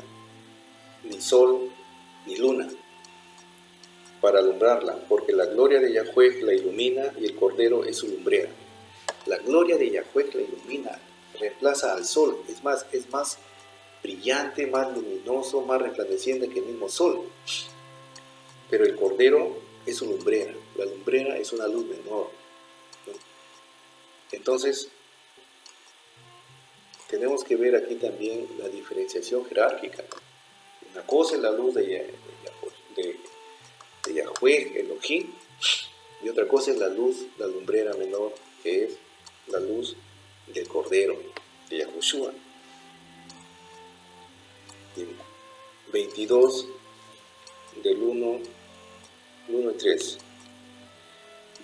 ni sol ni luna para alumbrarla, porque la gloria de Yahweh la ilumina y el Cordero es su lumbrera. La gloria de Yahweh la ilumina, reemplaza al sol, es más brillante, más luminoso, más resplandeciente que el mismo sol. Pero el Cordero es su lumbrera, la lumbrera es una luz menor, ¿no? Entonces, tenemos que ver aquí también la diferenciación jerárquica. Una cosa es la luz de Yahweh Elohim, y otra cosa es la luz, la lumbrera menor, que es la luz del Cordero, de Yahushua. 22, del 1 y 3.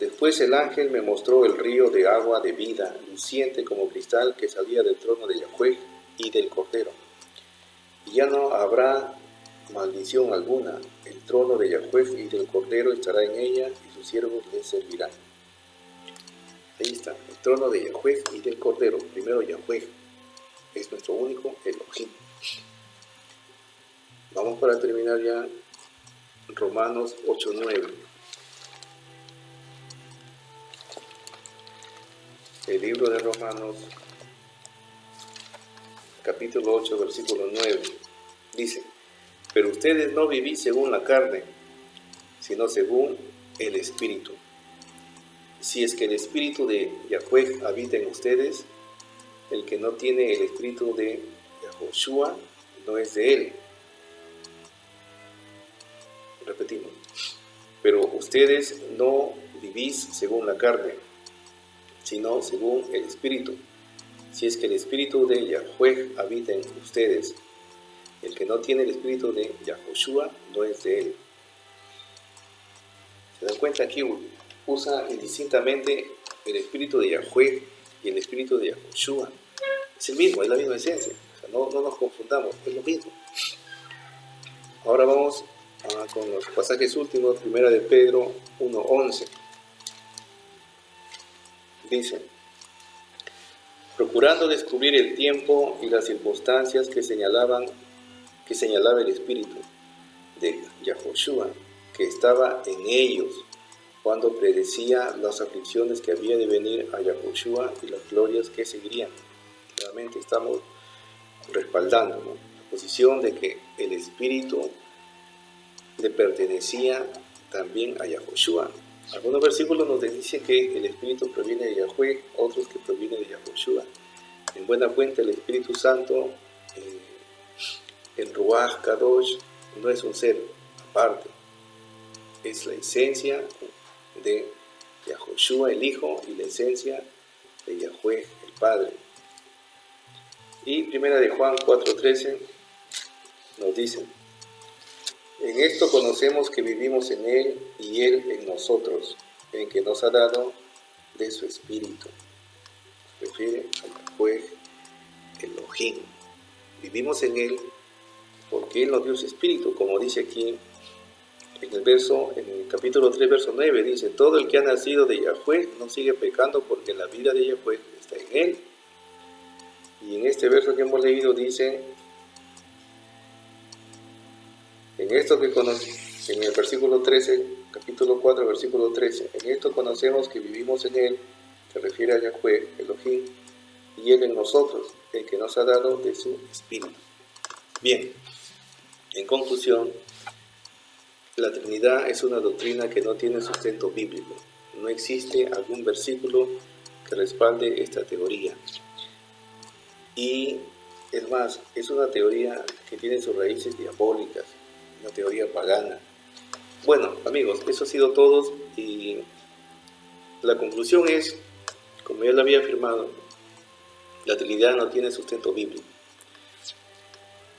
Después el ángel me mostró el río de agua de vida, luciente como cristal, que salía del trono de Yahweh y del Cordero. Y ya no habrá maldición alguna. El trono de Yahweh y del Cordero estará en ella, y sus siervos le servirán. Ahí está, el trono de Yahweh y del Cordero. Primero Yahweh es nuestro único Elohim. Vamos para terminar ya Romanos 8:9. El libro de Romanos, capítulo 8, versículo 9, dice: pero ustedes no vivís según la carne, sino según el Espíritu. Si es que el Espíritu de Yahweh habita en ustedes, el que no tiene el Espíritu de Yahushua no es de él. Repetimos: pero ustedes no vivís según la carne, sino según el Espíritu. Si es que el Espíritu de Yahweh habita en ustedes, el que no tiene el Espíritu de Yahushua no es de él. ¿Se dan cuenta aquí, usa indistintamente el espíritu de Yahweh y el espíritu de Yahushua. Es el mismo, es la misma esencia. O sea, no nos confundamos, es lo mismo. Ahora vamos con los pasajes últimos, primera de Pedro 1:11. Dice: procurando descubrir el tiempo y las circunstancias que señalaba el espíritu de Yahushua, que estaba en ellos, cuando predecía las aflicciones que había de venir a Yahushua y las glorias que seguirían. Realmente estamos respaldando, ¿no?, la posición de que el espíritu le pertenecía también a Yahushua. Algunos versículos nos dicen que el espíritu proviene de Yahweh, otros que proviene de Yahushua. En buena cuenta, el Espíritu Santo, el Ruach Kadosh, no es un ser aparte, es la esencia de Yahushua el Hijo y la esencia de Yahweh el Padre. Y primera de Juan 4:13 nos dice: en esto conocemos que vivimos en Él y Él en nosotros, en que nos ha dado de su Espíritu. Se refiere a Yahweh Elohim. Vivimos en Él porque Él nos dio su Espíritu, como dice aquí en el capítulo 3, verso 9, dice: todo el que ha nacido de Yahweh no sigue pecando, porque la vida de Yahweh está en Él. Y en este verso que hemos leído dice: en esto que en el versículo 13, capítulo 4, versículo 13, en esto conocemos que vivimos en Él, se refiere a Yahweh Elohim, y Él en nosotros, el que nos ha dado de su Espíritu. Bien, en conclusión, la Trinidad es una doctrina que no tiene sustento bíblico. No existe algún versículo que respalde esta teoría. Y es más, es una teoría que tiene sus raíces diabólicas, una teoría pagana. Bueno, amigos, eso ha sido todo, y la conclusión es, como ya lo había afirmado, la Trinidad no tiene sustento bíblico.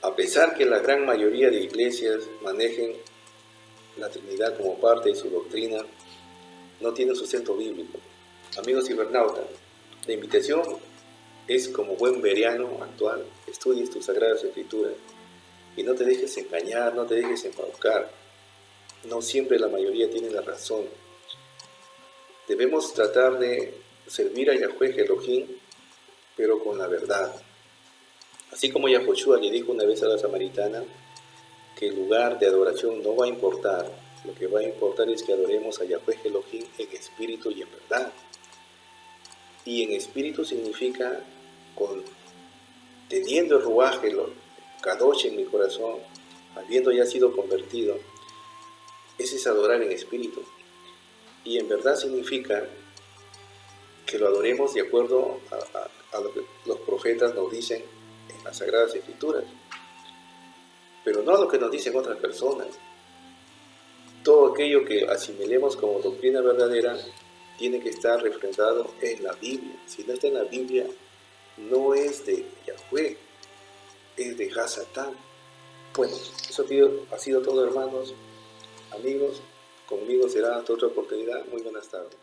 A pesar que la gran mayoría de iglesias manejen la Trinidad como parte de su doctrina, no tiene sustento bíblico. Amigos cibernautas, la invitación es, como buen bereano actual, estudies tus sagradas escrituras y no te dejes engañar, no te dejes embaucar. No siempre la mayoría tiene la razón. Debemos tratar de servir a Yahweh Elohim, pero con la verdad. Así como Yahushua le dijo una vez a la samaritana que el lugar de adoración no va a importar, lo que va a importar es que adoremos a Yahweh Elohim en espíritu y en verdad. Y en espíritu significa teniendo el Ruach Kadosh en mi corazón, habiendo ya sido convertido. Ese es adorar en espíritu. Y en verdad significa que lo adoremos de acuerdo a lo que los profetas nos dicen en las Sagradas Escrituras, pero no a lo que nos dicen otras personas. Todo aquello que asimilemos como doctrina verdadera tiene que estar refrendado en la Biblia. Si no está en la Biblia, no es de Yahweh, es de Hasatán. Bueno, eso ha sido todo, hermanos, amigos. Conmigo será hasta otra oportunidad. Muy buenas tardes.